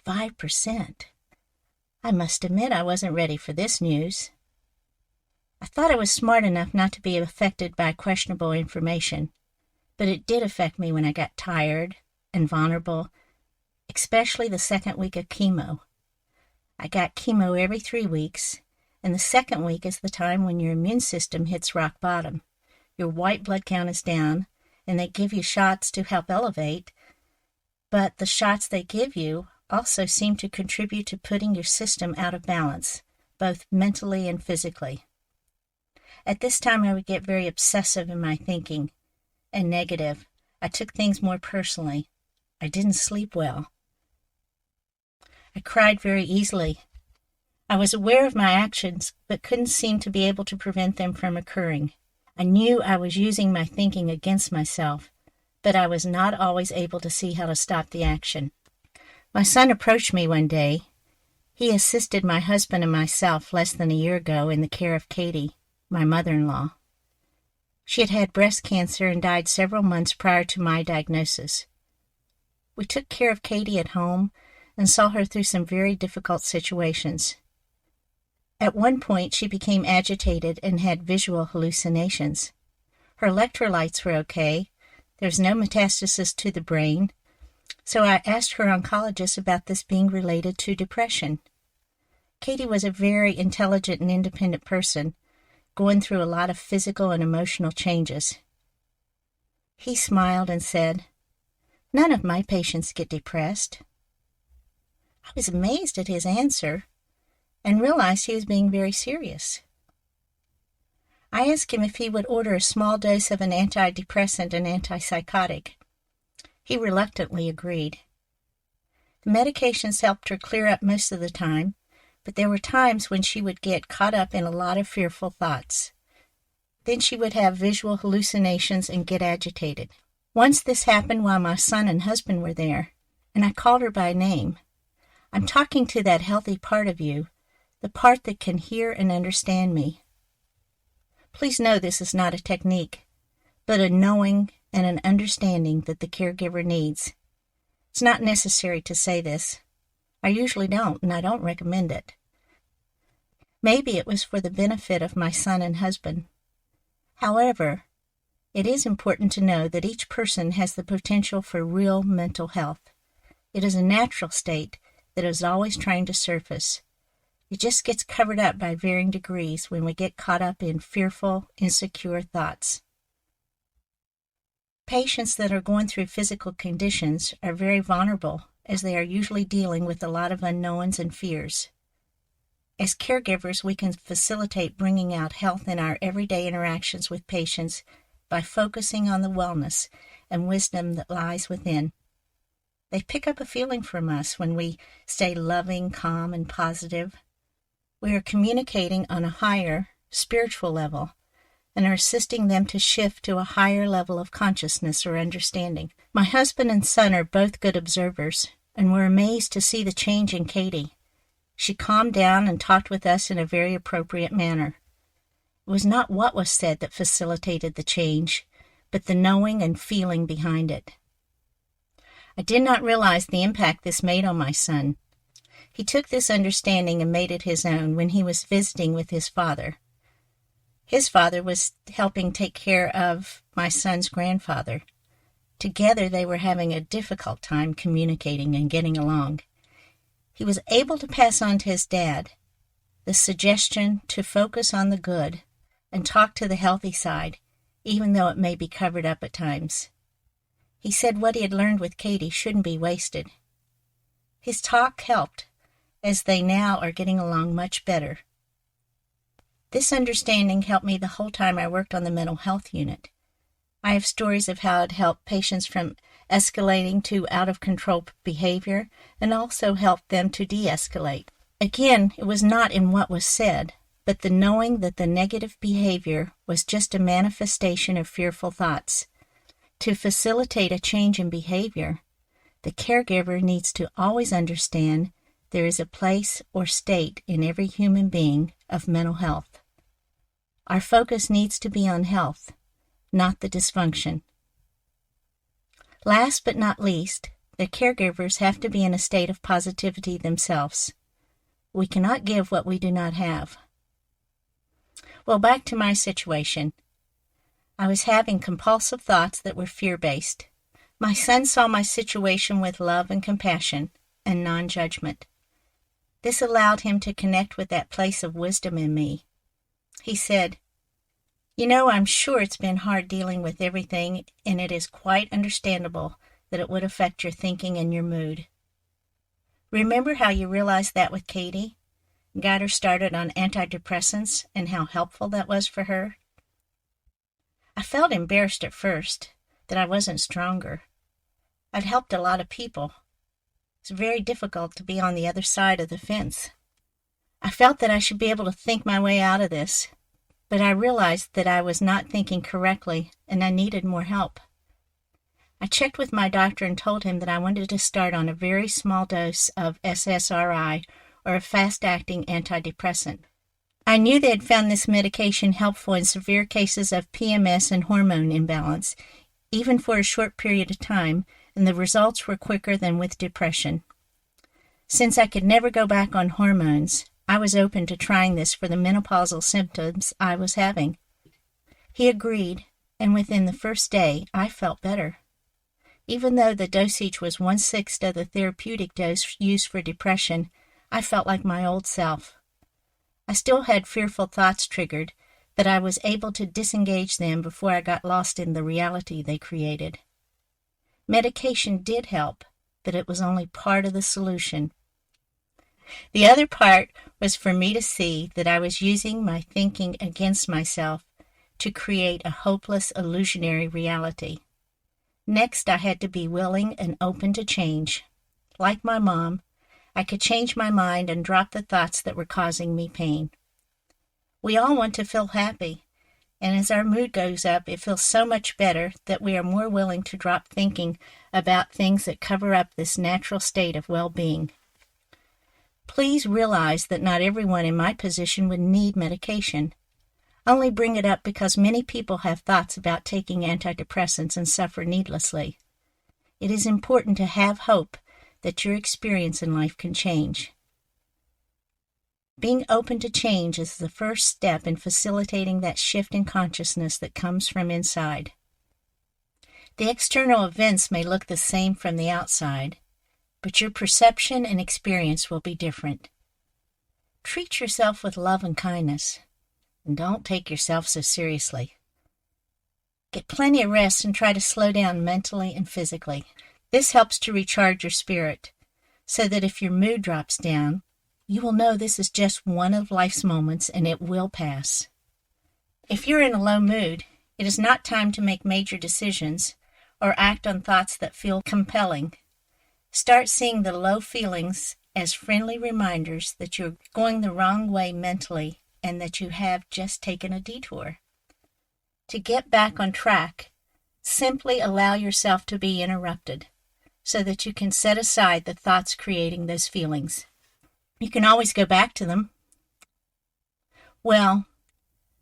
5%? I must admit I wasn't ready for this news. I thought I was smart enough not to be affected by questionable information, but it did affect me when I got tired and vulnerable, especially the second week of chemo. I got chemo every 3 weeks, and the second week is the time when your immune system hits rock bottom. Your white blood count is down, and they give you shots to help elevate, but the shots they give you also seem to contribute to putting your system out of balance, both mentally and physically. At this time, I would get very obsessive in my thinking and negative. I took things more personally. I didn't sleep well. I cried very easily. I was aware of my actions, but couldn't seem to be able to prevent them from occurring. I knew I was using my thinking against myself, but I was not always able to see how to stop the action. My son approached me one day. He assisted my husband and myself less than a year ago in the care of Katie, my mother-in-law. She had had breast cancer and died several months prior to my diagnosis. We took care of Katie at home and saw her through some very difficult situations. At one point, she became agitated and had visual hallucinations. Her electrolytes were okay. There's no metastasis to the brain. So I asked her oncologist about this being related to depression. Katie was a very intelligent and independent person, going through a lot of physical and emotional changes. He smiled and said, "None of my patients get depressed." I was amazed at his answer and realized he was being very serious. I asked him if he would order a small dose of an antidepressant and antipsychotic. He reluctantly agreed. The medications helped her clear up most of the time, but there were times when she would get caught up in a lot of fearful thoughts. Then she would have visual hallucinations and get agitated. Once this happened while my son and husband were there, and I called her by name. "I'm talking to that healthy part of you, the part that can hear and understand me." Please know this is not a technique, but a knowing and an understanding that the caregiver needs. It's not necessary to say this. I usually don't, and I don't recommend it. Maybe it was for the benefit of my son and husband. However, it is important to know that each person has the potential for real mental health. It is a natural state that is always trying to surface. It just gets covered up by varying degrees when we get caught up in fearful, insecure thoughts. Patients that are going through physical conditions are very vulnerable, as they are usually dealing with a lot of unknowns and fears. As caregivers, we can facilitate bringing out health in our everyday interactions with patients by focusing on the wellness and wisdom that lies within. They pick up a feeling from us when we stay loving, calm, and positive. We are communicating on a higher, spiritual level and are assisting them to shift to a higher level of consciousness or understanding. My husband and son are both good observers, and were amazed to see the change in Katie. She calmed down and talked with us in a very appropriate manner. It was not what was said that facilitated the change, but the knowing and feeling behind it. I did not realize the impact this made on my son. He took this understanding and made it his own when he was visiting with his father. His father was helping take care of my son's grandfather. Together they were having a difficult time communicating and getting along. He was able to pass on to his dad the suggestion to focus on the good and talk to the healthy side, even though it may be covered up at times. He said what he had learned with Katie shouldn't be wasted. His talk helped, as they now are getting along much better. This understanding helped me the whole time I worked on the mental health unit. I have stories of how it helped patients from escalating to out-of-control behavior and also helped them to de-escalate. Again, it was not in what was said, but the knowing that the negative behavior was just a manifestation of fearful thoughts. To facilitate a change in behavior, the caregiver needs to always understand there is a place or state in every human being of mental health. Our focus needs to be on health, not the dysfunction. Last but not least, the caregivers have to be in a state of positivity themselves. We cannot give what we do not have. Well, back to my situation. I was having compulsive thoughts that were fear-based. My son saw my situation with love and compassion and non-judgment. This allowed him to connect with that place of wisdom in me. He said, "You know, I'm sure it's been hard dealing with everything, and it is quite understandable that it would affect your thinking and your mood. Remember how you realized that with Katie? Got her started on antidepressants and how helpful that was for her?" I felt embarrassed at first that I wasn't stronger. I'd helped a lot of people. It's very difficult to be on the other side of the fence. I felt that I should be able to think my way out of this, but I realized that I was not thinking correctly and I needed more help. I checked with my doctor and told him that I wanted to start on a very small dose of SSRI, or a fast-acting antidepressant. I knew they had found this medication helpful in severe cases of PMS and hormone imbalance, even for a short period of time, and the results were quicker than with depression. Since I could never go back on hormones, I was open to trying this for the menopausal symptoms I was having. He agreed, and within the first day, I felt better. Even though the dosage was 1/6 of the therapeutic dose used for depression, I felt like my old self. I still had fearful thoughts triggered, but I was able to disengage them before I got lost in the reality they created. Medication did help, but it was only part of the solution. The other part was for me to see that I was using my thinking against myself to create a hopeless, illusionary reality. Next, I had to be willing and open to change. Like my mom, I could change my mind and drop the thoughts that were causing me pain. We all want to feel happy, and as our mood goes up, it feels so much better that we are more willing to drop thinking about things that cover up this natural state of well-being. Please realize that not everyone in my position would need medication. I only bring it up because many people have thoughts about taking antidepressants and suffer needlessly. It is important to have hope that your experience in life can change. Being open to change is the first step in facilitating that shift in consciousness that comes from inside. The external events may look the same from the outside, but your perception and experience will be different. Treat yourself with love and kindness, and don't take yourself so seriously. Get plenty of rest and try to slow down mentally and physically. This helps to recharge your spirit, so that if your mood drops down, you will know this is just one of life's moments and it will pass. If you're in a low mood, it is not time to make major decisions or act on thoughts that feel compelling. Start seeing the low feelings as friendly reminders that you're going the wrong way mentally and that you have just taken a detour. To get back on track, simply allow yourself to be interrupted so that you can set aside the thoughts creating those feelings. You can always go back to them. Well,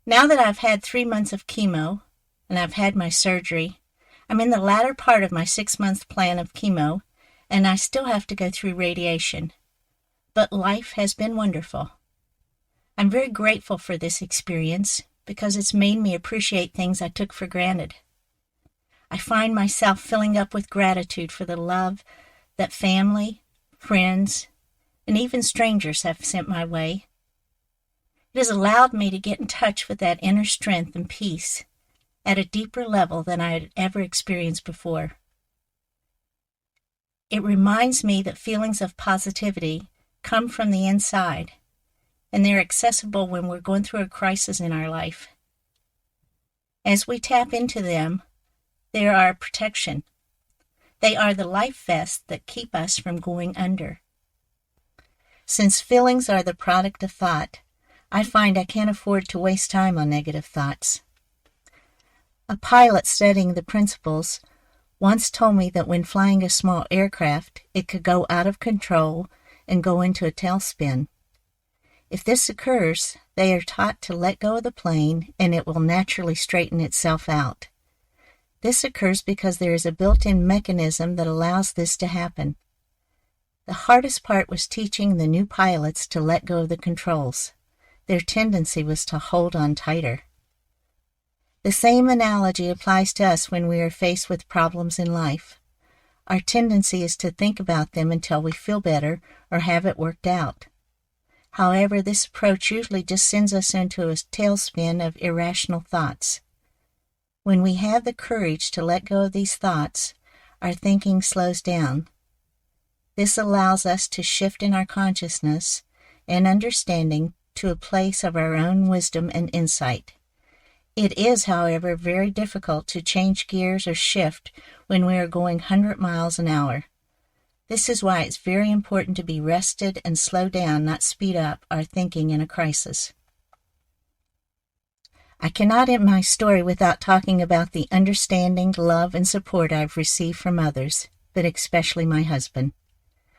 now that I've had 3 months of chemo and I've had my surgery, I'm in the latter part of my 6-month plan of chemo, and I still have to go through radiation. But life has been wonderful. I'm very grateful for this experience because it's made me appreciate things I took for granted. I find myself filling up with gratitude for the love that family, friends, and even strangers have sent my way. It has allowed me to get in touch with that inner strength and peace at a deeper level than I had ever experienced before. It reminds me that feelings of positivity come from the inside, and they're accessible when we're going through a crisis in our life. As we tap into them, they are our protection. They are the life vests that keep us from going under. Since feelings are the product of thought, I find I can't afford to waste time on negative thoughts. A pilot studying the principles once told me that when flying a small aircraft, it could go out of control and go into a tailspin. If this occurs, they are taught to let go of the plane and it will naturally straighten itself out. This occurs because there is a built-in mechanism that allows this to happen. The hardest part was teaching the new pilots to let go of the controls. Their tendency was to hold on tighter. The same analogy applies to us when we are faced with problems in life. Our tendency is to think about them until we feel better or have it worked out. However, this approach usually just sends us into a tailspin of irrational thoughts. When we have the courage to let go of these thoughts, our thinking slows down. This allows us to shift in our consciousness and understanding to a place of our own wisdom and insight. It is, however, very difficult to change gears or shift when we are going 100 miles an hour. This is why it's very important to be rested and slow down, not speed up our thinking in a crisis. I cannot end my story without talking about the understanding, love, and support I've received from others, but especially my husband.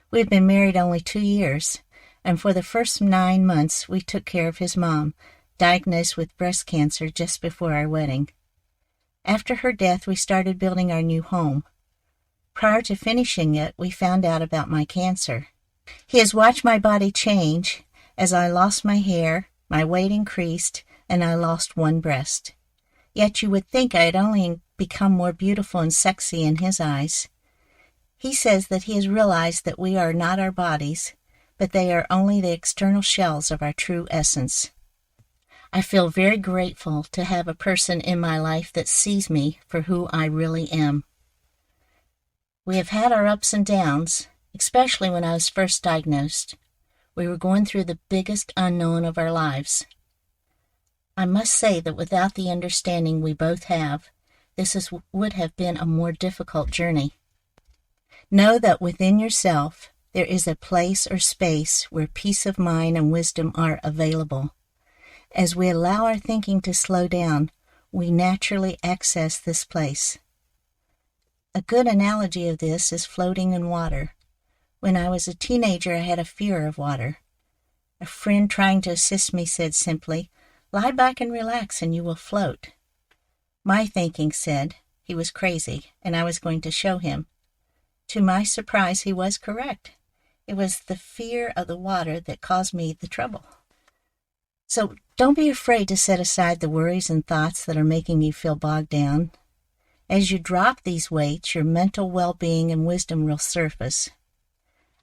We've been married only 2 years, and for the first 9 months we took care of his mom, diagnosed with breast cancer just before our wedding. After her death, we started building our new home. Prior to finishing it, we found out about my cancer. He has watched my body change as I lost my hair, my weight increased, and I lost one breast. Yet you would think I had only become more beautiful and sexy in his eyes. He says that he has realized that we are not our bodies, but they are only the external shells of our true essence. I feel very grateful to have a person in my life that sees me for who I really am. We have had our ups and downs, especially when I was first diagnosed. We were going through the biggest unknown of our lives. I must say that without the understanding we both have, would have been a more difficult journey. Know that within yourself there is a place or space where peace of mind and wisdom are available. As we allow our thinking to slow down, we naturally access this place. A good analogy of this is floating in water. When I was a teenager, I had a fear of water. A friend trying to assist me said simply, "Lie back and relax and you will float." My thinking said he was crazy and I was going to show him. To my surprise, he was correct. It was the fear of the water that caused me the trouble. So don't be afraid to set aside the worries and thoughts that are making you feel bogged down. As you drop these weights, your mental well-being and wisdom will surface.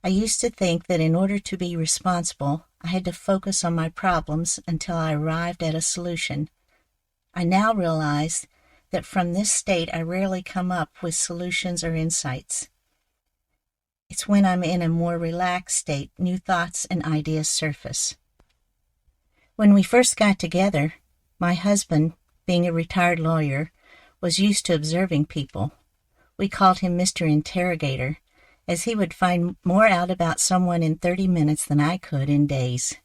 I used to think that in order to be responsible, I had to focus on my problems until I arrived at a solution. I now realize that from this state I rarely come up with solutions or insights. It's when I'm in a more relaxed state, new thoughts and ideas surface. When we first got together, my husband, being a retired lawyer, was used to observing people. We called him Mr. Interrogator, as he would find more out about someone in 30 minutes than I could in days.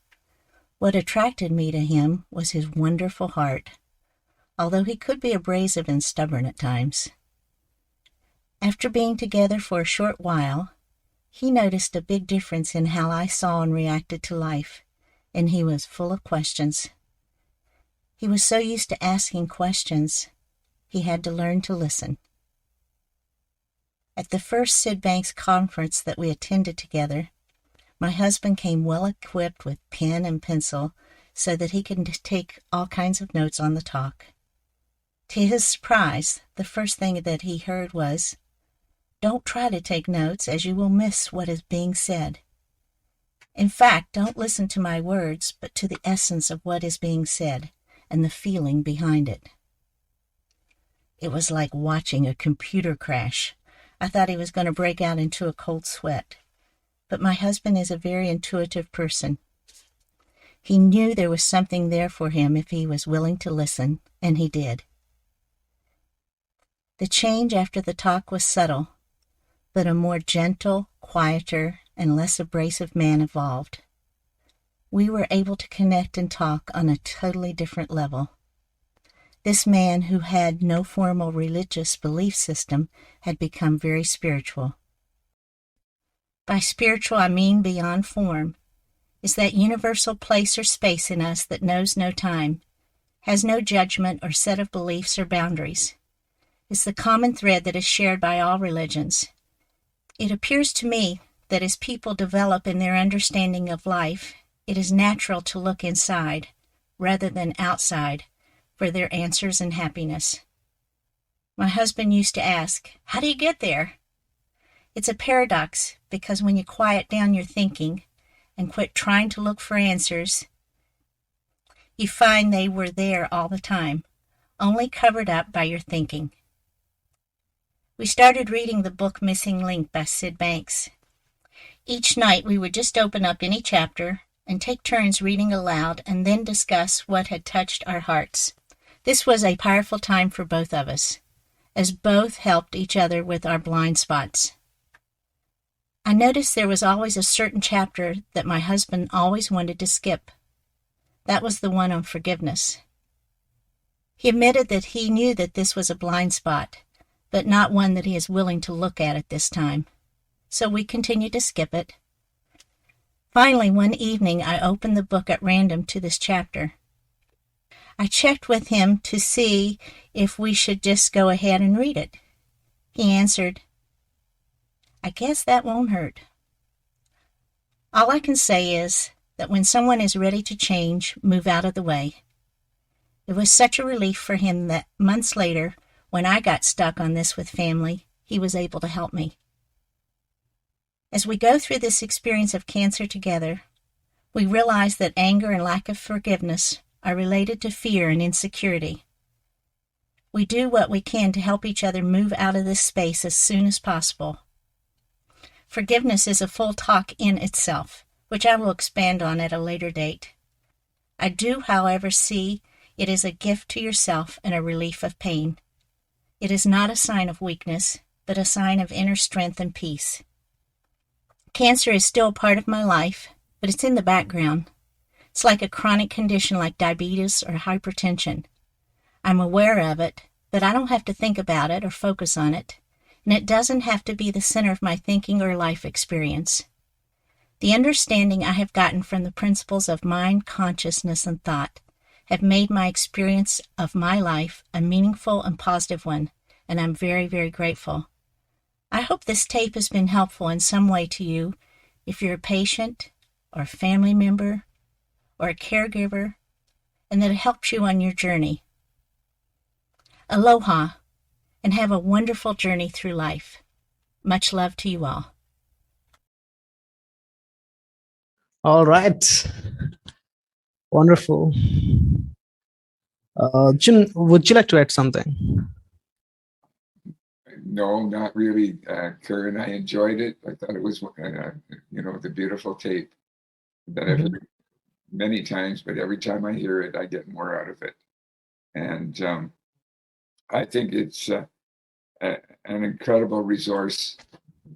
What attracted me to him was his wonderful heart, although he could be abrasive and stubborn at times. After being together for a short while, he noticed a big difference in how I saw and reacted to life, and he was full of questions. He was so used to asking questions, he had to learn to listen. At the first Sid Banks conference that we attended together, my husband came well equipped with pen and pencil so that he could take all kinds of notes on the talk. To his surprise, the first thing that he heard was, "Don't try to take notes, as you will miss what is being said. In fact, don't listen to my words, but to the essence of what is being said and the feeling behind it." It was like watching a computer crash. I thought he was going to break out into a cold sweat. But my husband is a very intuitive person. He knew there was something there for him if he was willing to listen, and he did. The change after the talk was subtle, but a more gentle, quieter, and less abrasive man evolved. We were able to connect and talk on a totally different level. This man, who had no formal religious belief system, had become very spiritual. By spiritual, I mean beyond form. Is that universal place or space in us that knows no time, has no judgment or set of beliefs or boundaries. It's the common thread that is shared by all religions. It appears to me that as people develop in their understanding of life, it is natural to look inside, rather than outside, for their answers and happiness. My husband used to ask, "How do you get there?" It's a paradox, because when you quiet down your thinking and quit trying to look for answers, you find they were there all the time, only covered up by your thinking. We started reading the book Missing Link by Sid Banks. Each night we would just open up any chapter and take turns reading aloud and then discuss what had touched our hearts. This was a powerful time for both of us, as both helped each other with our blind spots. I noticed there was always a certain chapter that my husband always wanted to skip. That was the one on forgiveness. He admitted that he knew that this was a blind spot, but not one that he is willing to look at this time. So we continued to skip it. Finally, one evening, I opened the book at random to this chapter. I checked with him to see if we should just go ahead and read it. He answered, "I guess that won't hurt." All I can say is that when someone is ready to change, move out of the way. It was such a relief for him that months later, when I got stuck on this with family, he was able to help me. As we go through this experience of cancer together, we realize that anger and lack of forgiveness are related to fear and insecurity. We do what we can to help each other move out of this space as soon as possible. Forgiveness is a full talk in itself, which I will expand on at a later date. I do, however, see it is a gift to yourself and a relief of pain. It is not a sign of weakness, but a sign of inner strength and peace. Cancer is still a part of my life, but it's in the background. It's like a chronic condition like diabetes or hypertension. I'm aware of it, but I don't have to think about it or focus on it, and it doesn't have to be the center of my thinking or life experience. The understanding I have gotten from the principles of mind, consciousness, and thought have made my experience of my life a meaningful and positive one, and I'm very, very grateful. I hope this tape has been helpful in some way to you if you're a patient or a family member or a caregiver, and that it helps you on your journey. Aloha, and have a wonderful journey through life. Much love to you all. All right. Wonderful. Jim, would you like to add something? No, not really, Karen. I enjoyed it. I thought it was, the beautiful tape that I've heard many times, but every time I hear it, I get more out of it. And I think it's an incredible resource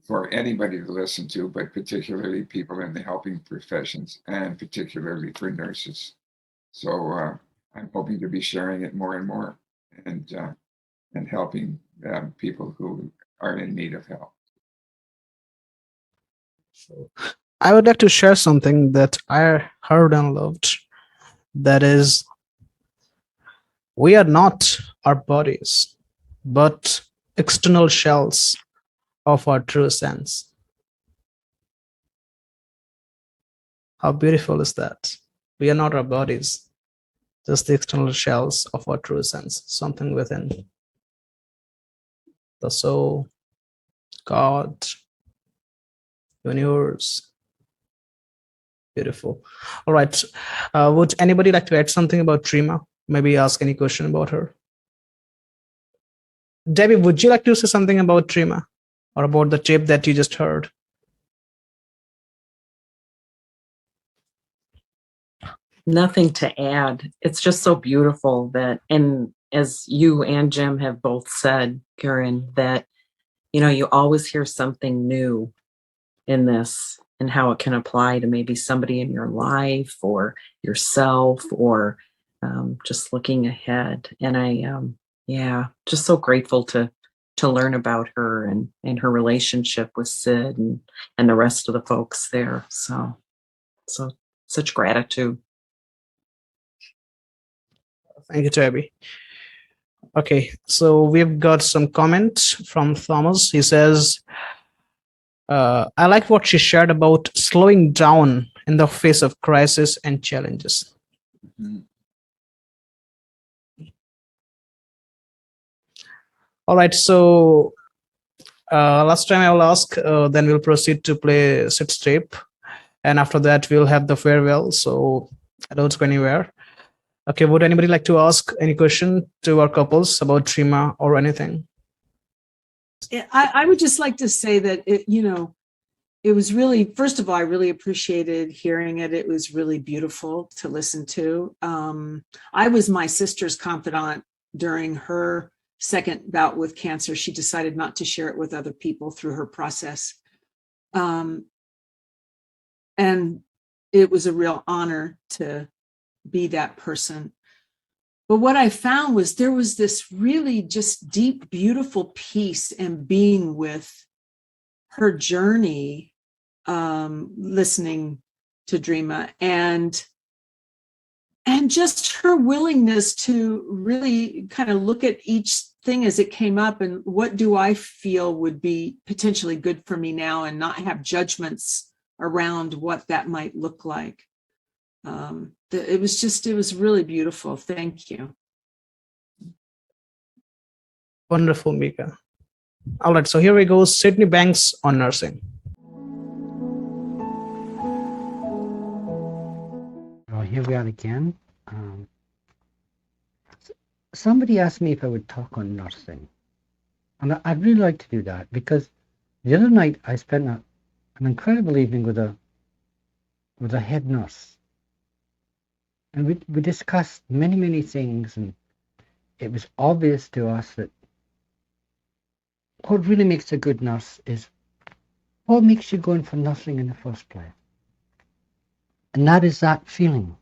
for anybody to listen to, but particularly people in the helping professions and particularly for nurses. So I'm hoping to be sharing it more and more and helping people who are in need of help. I would like to share something that I heard and loved. That is, we are not our bodies, but external shells of our true sense. How beautiful is that? We are not our bodies, just the external shells of our true sense, something within. The soul, God, universe. Beautiful. All right. Would anybody like to add something about Drema? Maybe ask any question about her. Debbie, would you like to say something about Drema or about the tape that you just heard? Nothing to add. It's just so beautiful that, and as you and Jim have both said, Karen, that, you always hear something new in this and how it can apply to maybe somebody in your life or yourself or just looking ahead. And I, just so grateful to learn about her and her relationship with Sid and the rest of the folks there. So such gratitude. Thank you, Debbie. Okay, so we've got some comments from Thomas. He says, I like what she shared about slowing down in the face of crisis and challenges. Mm-hmm. All right, so last time I will ask, then we'll proceed to play Sid's tape. And after that, we'll have the farewell. So I don't go anywhere. Okay, would anybody like to ask any question to our couples about Drema or anything? I would just like to say that it was really, first of all, I really appreciated hearing it. It was really beautiful to listen to. I was my sister's confidant during her second bout with cancer. She decided not to share it with other people through her process. And it was a real honor to be that person. But what I found was there was this really just deep, beautiful peace in being with her journey, listening Drema, and just her willingness to really kind of look at each thing as it came up and what do I feel would be potentially good for me now, and not have judgments around what that might look like. It was really beautiful. Thank you. Wonderful, Mika. All right, so here we go. Sydney Banks on nursing. Well, here we are again. Somebody asked me if I would talk on nursing. And I'd really like to do that, because the other night I spent an incredible evening with a head nurse. And we discussed many, many things, and it was obvious to us that what really makes a good nurse is what makes you go in for nursing in the first place. And that is that feeling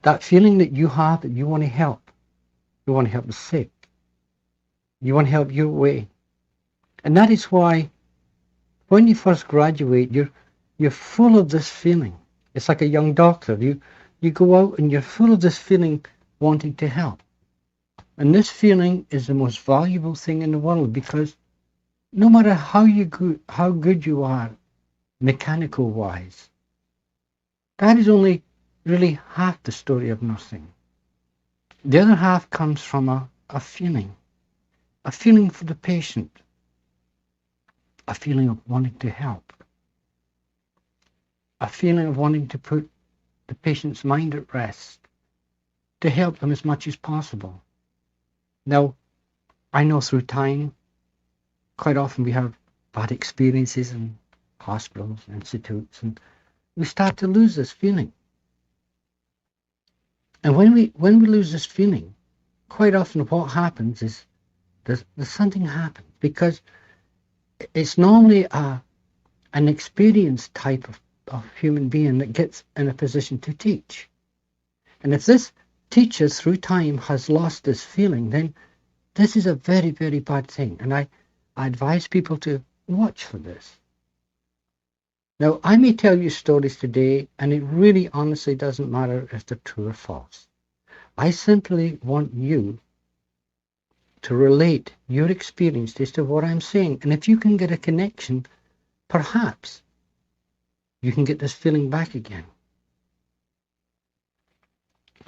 that you have, that you want to help. You want to help the sick. You want to help your way. And that is why when you first graduate, you're full of this feeling. It's like a young doctor. You go out and you're full of this feeling wanting to help. And this feeling is the most valuable thing in the world, because no matter how good you are mechanical wise, that is only really half the story of nursing. The other half comes from a feeling for the patient, a feeling of wanting to help, a feeling of wanting to put the patient's mind at rest, to help them as much as possible. Now, I know through time, quite often we have bad experiences in hospitals, institutes, and we start to lose this feeling. And when we lose this feeling, quite often what happens is there's something happens, because it's normally an experienced type of human being that gets in a position to teach. And if this teacher through time has lost this feeling, then this is a very, very bad thing. And I advise people to watch for this. Now, I may tell you stories today, and it really honestly doesn't matter if they're true or false. I simply want you to relate your experience to what I'm saying. And if you can get a connection, perhaps you can get this feeling back again.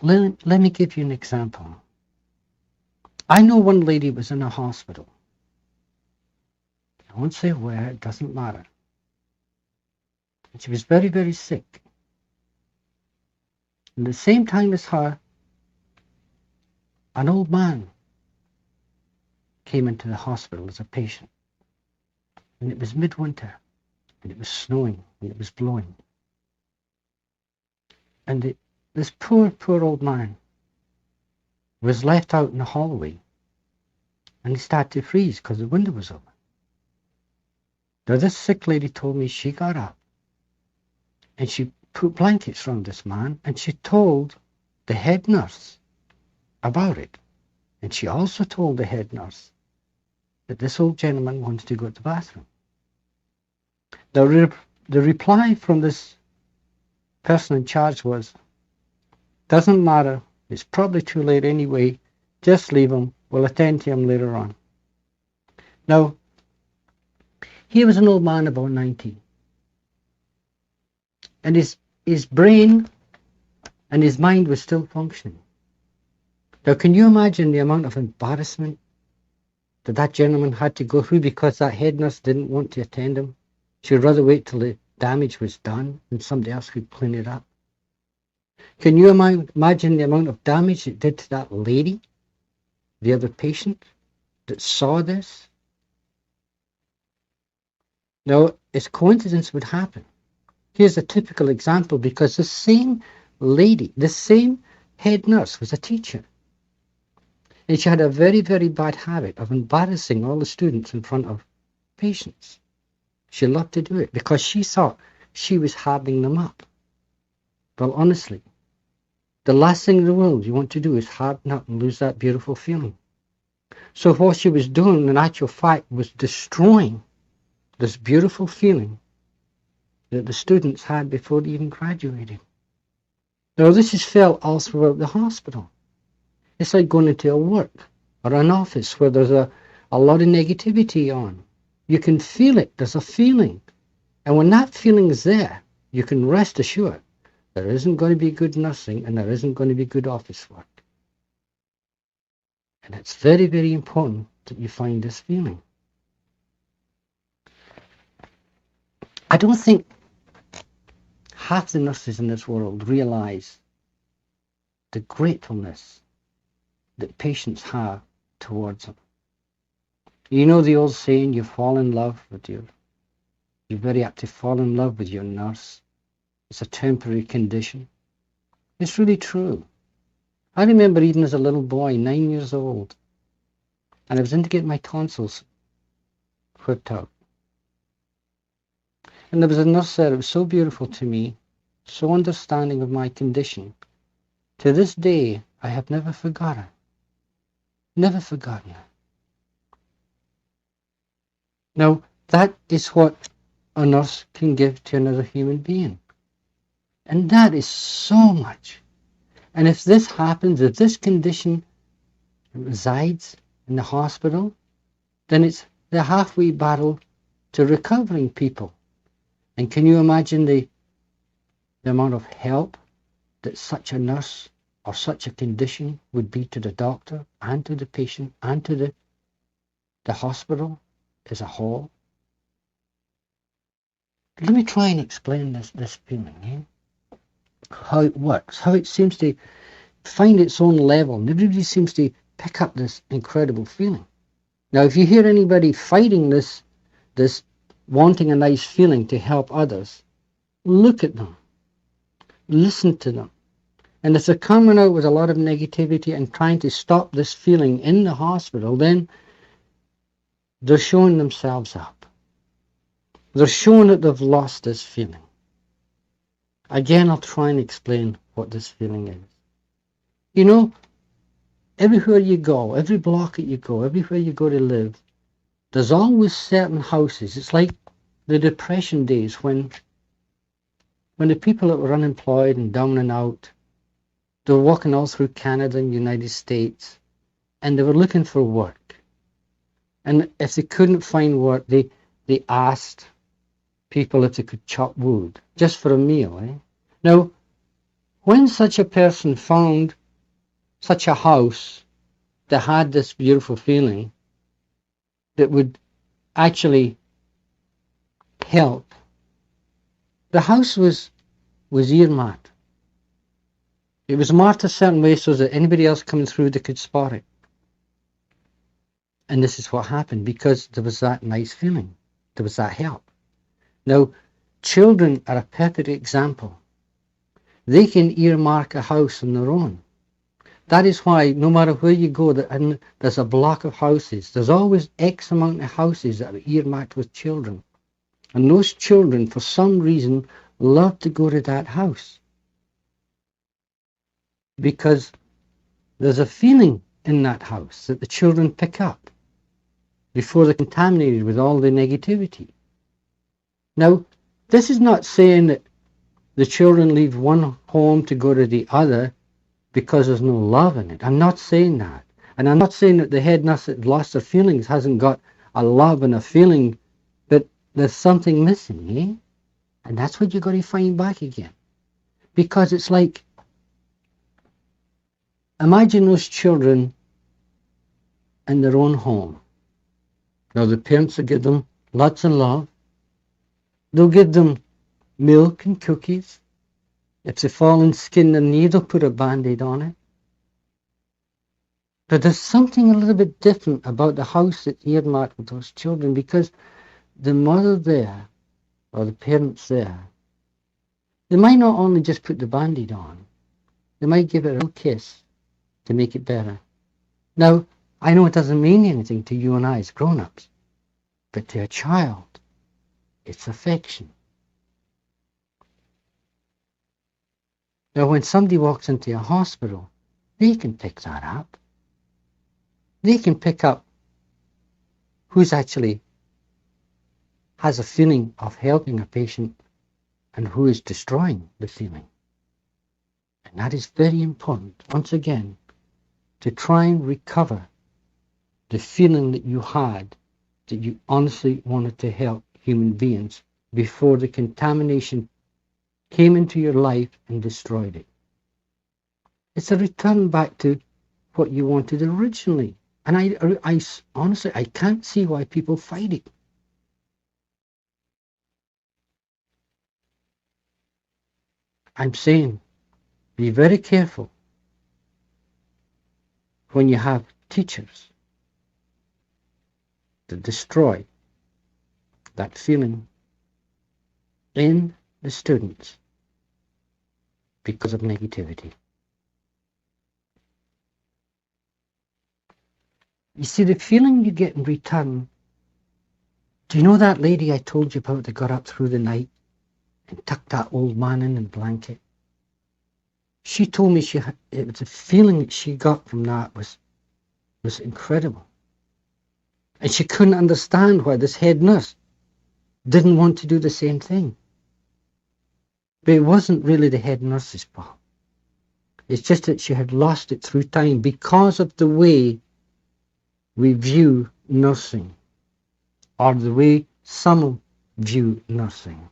Let me give you an example. I know one lady was in a hospital. I won't say where, it doesn't matter. And she was very, very sick. And at the same time as her, an old man came into the hospital as a patient. And it was midwinter, and it was snowing, and it was blowing. And this poor, poor old man was left out in the hallway, and he started to freeze because the window was open. Now, this sick lady told me she got up, and she put blankets around this man, and she told the head nurse about it. And she also told the head nurse that this old gentleman wanted to go to the bathroom. Now, the reply from this person in charge was, doesn't matter, it's probably too late anyway, just leave him, we'll attend to him later on. Now, he was an old man, about 90. And his brain and his mind was still functioning. Now, can you imagine the amount of embarrassment that gentleman had to go through because that head nurse didn't want to attend him? She would rather wait till the damage was done and somebody else could clean it up. Can you imagine the amount of damage it did to that lady, the other patient, that saw this? Now, it's coincidence would happen. Here's a typical example, because the same lady, the same head nurse was a teacher. And she had a very, very bad habit of embarrassing all the students in front of patients. She loved to do it because she thought she was hardening them up. Well, honestly, the last thing in the world you want to do is harden up and lose that beautiful feeling. So what she was doing, in actual fact, was destroying this beautiful feeling that the students had before they even graduated. Now, this is felt all throughout the hospital. It's like going into a work or an office where there's a lot of negativity on. You can feel it. There's a feeling. And when that feeling is there, you can rest assured there isn't going to be good nursing and there isn't going to be good office work. And it's very, very important that you find this feeling. I don't think half the nurses in this world realize the gratefulness that patients have towards them. You know the old saying, you fall in love with you're very apt to fall in love with your nurse. It's a temporary condition. It's really true. I remember even as a little boy, 9 years old, and I was in to get my tonsils whipped out. And there was a nurse there that was so beautiful to me, so understanding of my condition. To this day, I have never forgotten her. Never forgotten her. Now, that is what a nurse can give to another human being. And that is so much. And if this happens, if this condition resides in the hospital, then it's the halfway battle to recovering people. And can you imagine the amount of help that such a nurse or such a condition would be to the doctor and to the patient and to the hospital as a whole? Let me try and explain this feeling, how it works, how it seems to find its own level, and everybody seems to pick up this incredible feeling. Now, if you hear anybody fighting this wanting a nice feeling to help others, look at them, listen to them. And if they're coming out with a lot of negativity and trying to stop this feeling in the hospital, then they're showing themselves up. They're showing that they've lost this feeling. Again, I'll try and explain what this feeling is. You know, everywhere you go, every block that you go, everywhere you go to live, there's always certain houses. It's like the Depression days when the people that were unemployed and down and out, they were walking all through Canada and United States, and they were looking for work. And if they couldn't find work, they asked people if they could chop wood, just for a meal. Now, when such a person found such a house that had this beautiful feeling that would actually help, the house was earmarked. It was marked a certain way so that anybody else coming through, they could spot it. And this is what happened because there was that nice feeling. There was that help. Now, children are a perfect example. They can earmark a house on their own. That is why no matter where you go, and there's a block of houses, there's always X amount of houses that are earmarked with children. And those children, for some reason, love to go to that house. Because there's a feeling in that house that the children pick up before they're contaminated with all the negativity. Now, this is not saying that the children leave one home to go to the other because there's no love in it. I'm not saying that. And I'm not saying that the head nurse that lost her feelings hasn't got a love and a feeling, but there's something missing, And that's what you've got to find back again. Because it's like, imagine those children in their own home. Now, the parents will give them lots of love. They'll give them milk and cookies. If they fall and skin their knee, they'll put a Band-Aid on it. But there's something a little bit different about the house that's earmarked with those children, because the mother there, or the parents there, they might not only just put the Band-Aid on, they might give it a little kiss to make it better. Now, I know it doesn't mean anything to you and I as grown-ups, but to a child, it's affection. Now, when somebody walks into a hospital, they can pick that up. They can pick up who's actually has a feeling of helping a patient and who is destroying the feeling. And that is very important, once again, to try and recover the feeling that you had, that you honestly wanted to help human beings before the contamination came into your life and destroyed it. It's a return back to what you wanted originally. And I honestly, I can't see why people fight it. I'm saying, be very careful when you have teachers that destroy that feeling in the students because of negativity. You see, the feeling you get in return, do you know that lady I told you about that got up through the night and tucked that old man in a blanket? She told me it was a feeling that she got from that was incredible. And she couldn't understand why this head nurse didn't want to do the same thing. But it wasn't really the head nurse's fault. It's just that she had lost it through time because of the way we view nursing, or the way some view nursing.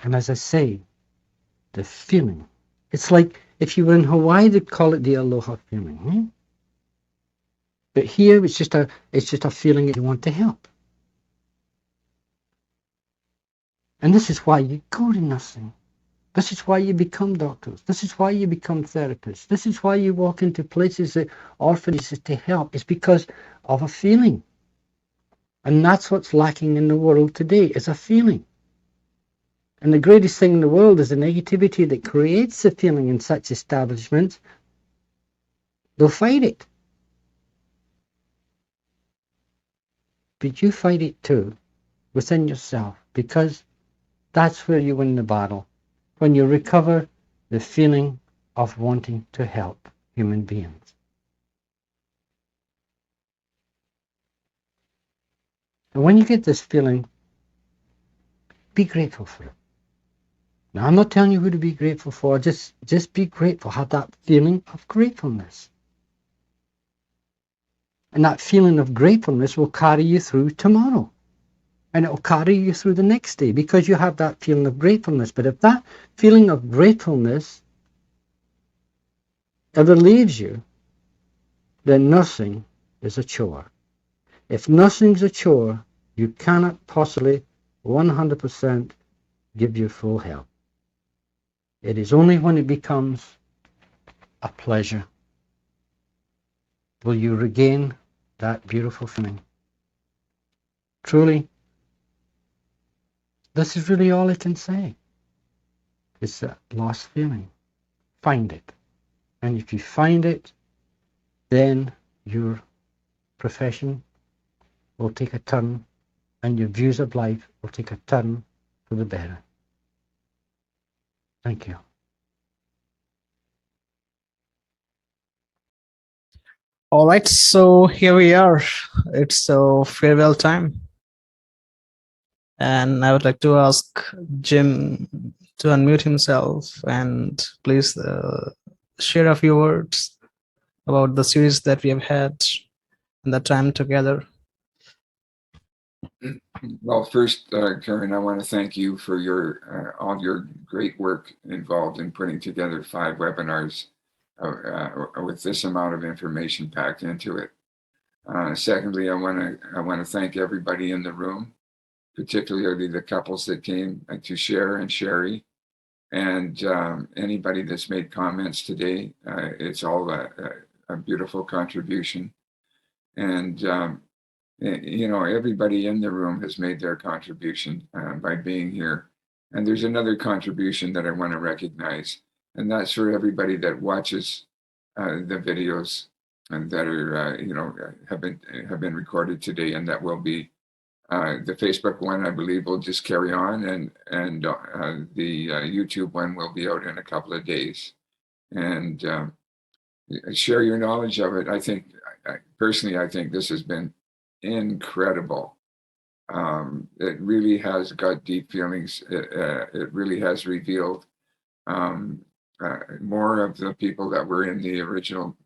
And as I say, the feeling, it's like if you were in Hawaii, they'd call it the aloha feeling. But here, it's just a feeling that you want to help. And this is why you go to nursing. This is why you become doctors. This is why you become therapists. This is why you walk into places, orphanages, to help. It's because of a feeling. And that's what's lacking in the world today, is a feeling. And the greatest thing in the world is the negativity that creates the feeling in such establishments. They'll fight it. But you fight it too, within yourself, because that's where you win the battle. When you recover the feeling of wanting to help human beings. And when you get this feeling, be grateful for it. Now, I'm not telling you who to be grateful for, just be grateful, have that feeling of gratefulness. And that feeling of gratefulness will carry you through tomorrow. And it will carry you through the next day because you have that feeling of gratefulness. But if that feeling of gratefulness ever leaves you, then nursing is a chore. If nursing's a chore, you cannot possibly 100% give your full help. It is only when it becomes a pleasure will you regain that beautiful feeling. Truly, this is really all I can say. It's that lost feeling. Find it. And if you find it, then your profession will take a turn and your views of life will take a turn for the better. Thank you. All right, so here we are. It's a farewell time. And I would like to ask Jim to unmute himself and please share a few words about the series that we have had and the time together. Well, first, Karen, I want to thank you for your all your great work involved in putting together 5 webinars with this amount of information packed into it. Secondly, I want to thank everybody in the room, particularly the couples that came to share, and Sheri, and anybody that's made comments today. It's all a beautiful contribution, and you know, everybody in the room has made their contribution by being here. And there's another contribution that I want to recognize, and that's for everybody that watches the videos and that are you know, have been recorded today, and that will be the Facebook one, I believe, will just carry on, and the YouTube one will be out in a couple of days. And share your knowledge of it. I think, personally, I think this has been incredible. It really has got deep feelings. It really has revealed more of the people that were in the original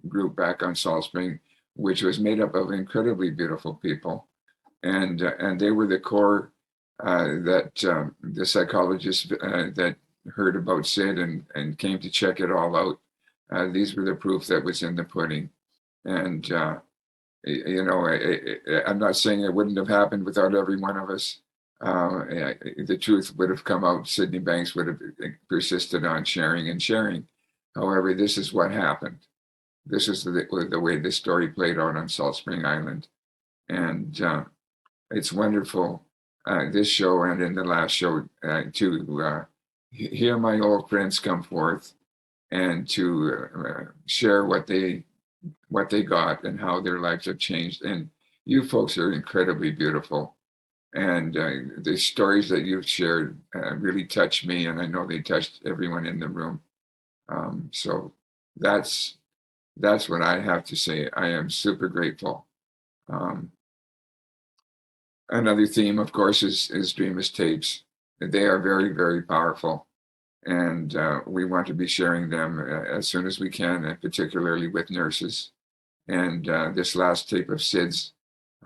group back on Salt Spring, which was made up of incredibly beautiful people, and they were the core that the psychologists that heard about Sid and came to check it all out. These were the proof that was in the pudding, and you know, I'm not saying it wouldn't have happened without every one of us. The truth would have come out. Sydney Banks would have persisted on sharing and sharing. However, this is what happened. This is the way the story played out on Salt Spring Island. And it's wonderful, this show and in the last show, to hear my old friends come forth and to share what they got and how their lives have changed. And you folks are incredibly beautiful. And the stories that you've shared really touched me, and I know they touched everyone in the room. So that's what I have to say. I am super grateful. Another theme, of course, is Drema's tapes. They are very, very powerful. And we want to be sharing them as soon as we can, and particularly with nurses. And this last tape of Sid's,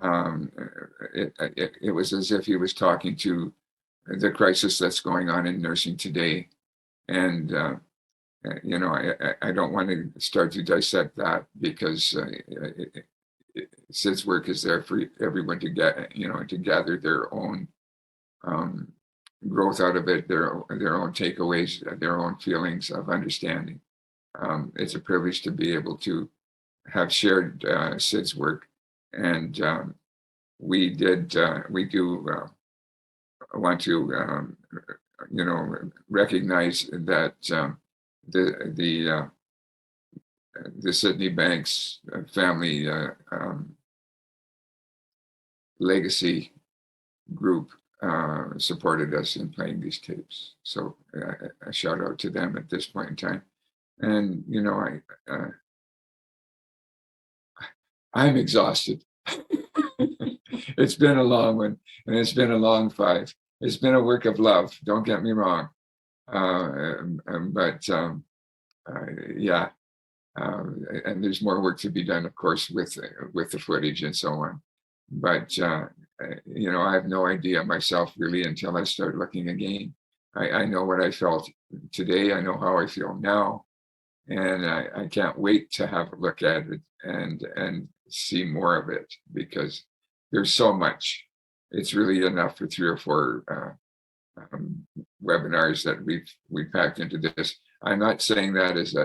it was as if he was talking to the crisis that's going on in nursing today. And, you know, I don't want to start to dissect that, because Sid's work is there for everyone to get, you know, to gather their own growth out of it, their own takeaways, their own feelings of understanding. It's a privilege to be able to have shared Sid's work, and we do want to you know, recognize that the Sydney Banks family legacy group supported us in playing these tapes. So a shout out to them at this point in time. And you know, I'm exhausted. It's been a long one, and it's been a long 5. It's been a work of love. Don't get me wrong, but yeah, and there's more work to be done, of course, with the footage and so on. But you know, I have no idea myself really until I start looking again. I know what I felt today. I know how I feel now, and I can't wait to have a look at it and see more of it, because there's so much. It's really enough for 3 or 4 webinars that we've packed into this. I'm not saying that as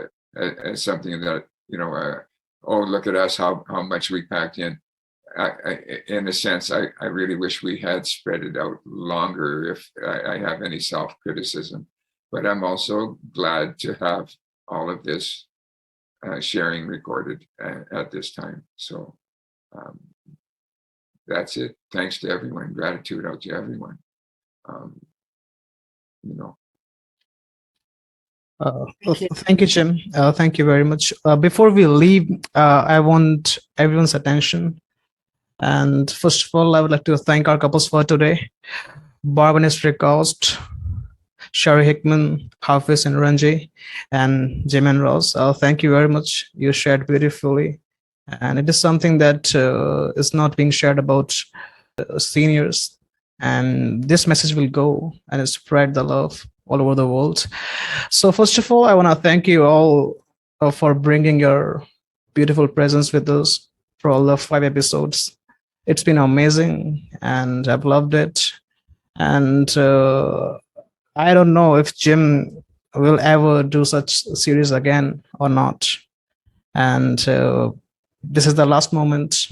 something that, you know, oh, look at us, how much we packed in. In a sense, I really wish we had spread it out longer, if I have any self-criticism. But I'm also glad to have all of this sharing recorded at this time. So that's it. Thanks to everyone. Gratitude out to everyone. You know. Thank you, Jim. Thank you very much. Before we leave, I want everyone's attention. And first of all, I would like to thank our couples for today: Barb and Strick, Aust, Sheri Hickman, Hafiz and Ranji, and Jim and Ros. Thank you very much. You shared beautifully. And it is something that is not being shared about seniors. And this message will go and spread the love all over the world. So first of all, I want to thank you all for bringing your beautiful presence with us for all the 5 episodes. It's been amazing, and I've loved it. And I don't know if Jim will ever do such a series again or not. And this is the last moment,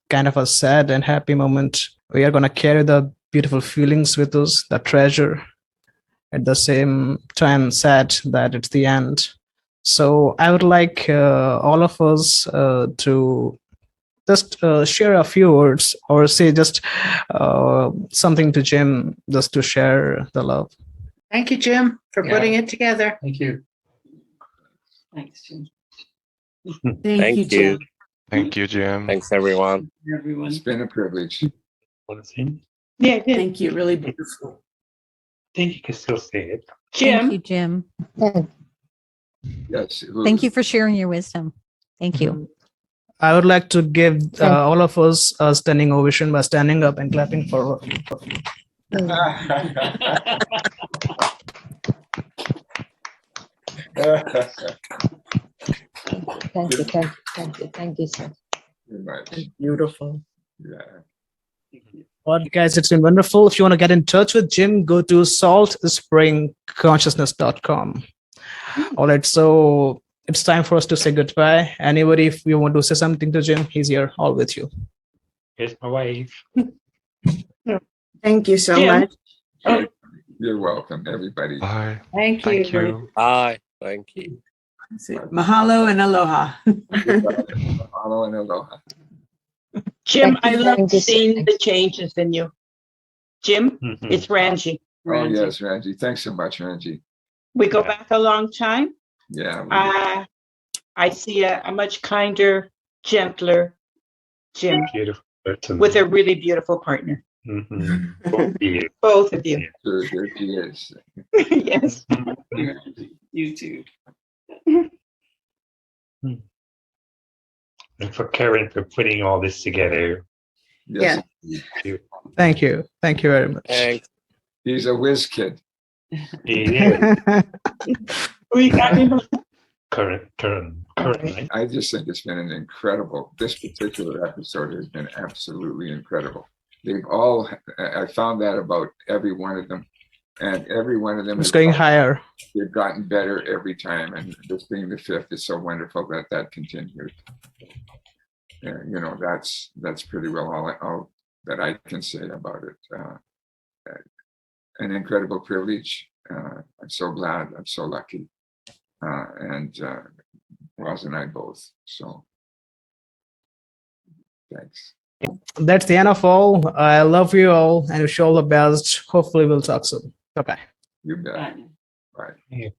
kind of a sad and happy moment. We are going to carry the beautiful feelings with us, the treasure, at the same time sad that it's the end. So I would like all of us to just share a few words, or say just something to Jim, just to share the love. Thank you, Jim, for putting it together. Thank you. Thanks, Jim. Thank you, Jim. Thank you, Jim. Thanks, everyone. Everyone. It's been a privilege. Want to say? Yeah, I did. Thank you. Really beautiful. I think you can still say it. Thank you, Jim. Jim. Yes. Thank you for sharing your wisdom. Thank you. I would like to give all of us a standing ovation by standing up and clapping for Thank you, thank you, thank you, thank you, sir. Very much. Beautiful. Yeah. Well, guys, it's been wonderful. If you want to get in touch with Jim, go to saltspringconsciousness.com. All right, so it's time for us to say goodbye. Anybody, if you want to say something to Jim, he's here, all with you. Here's my wife. Thank you so Jim. much. You're welcome, everybody. Bye. Thank you. Thank you. Bye. Thank you. Mahalo and aloha. Mahalo and aloha. Jim, Thank you, I love thank you, seeing thank the changes in you. Jim, Mhm. it's Ranji. Oh, yes, Ranji. Thanks so much, Ranji. We go back a long time. Yeah. we- I see a much kinder, gentler Jim Beautiful person. with a really beautiful partner. Mhm. Both of you. Both of you. Sure, there she is. Yes. You too. And for Karen for putting all this together. Yes. Thank you. Thank you very much. Thanks. He's a whiz kid. He is We got him. current, right? I just think it's been an incredible, this particular episode has been absolutely incredible. They've all, I found that about every one of them. And every one of them It's going higher. They've gotten better every time. And this being the fifth, is so wonderful that that continues. You know, that's pretty well all that I can say about it. An incredible privilege. I'm so glad. I'm so lucky. And Ros and I both. So thanks. That's the end of all. I love you all and wish you all the best. Hopefully, we'll talk soon. Bye bye. You bet. Bye. Bye. Yeah.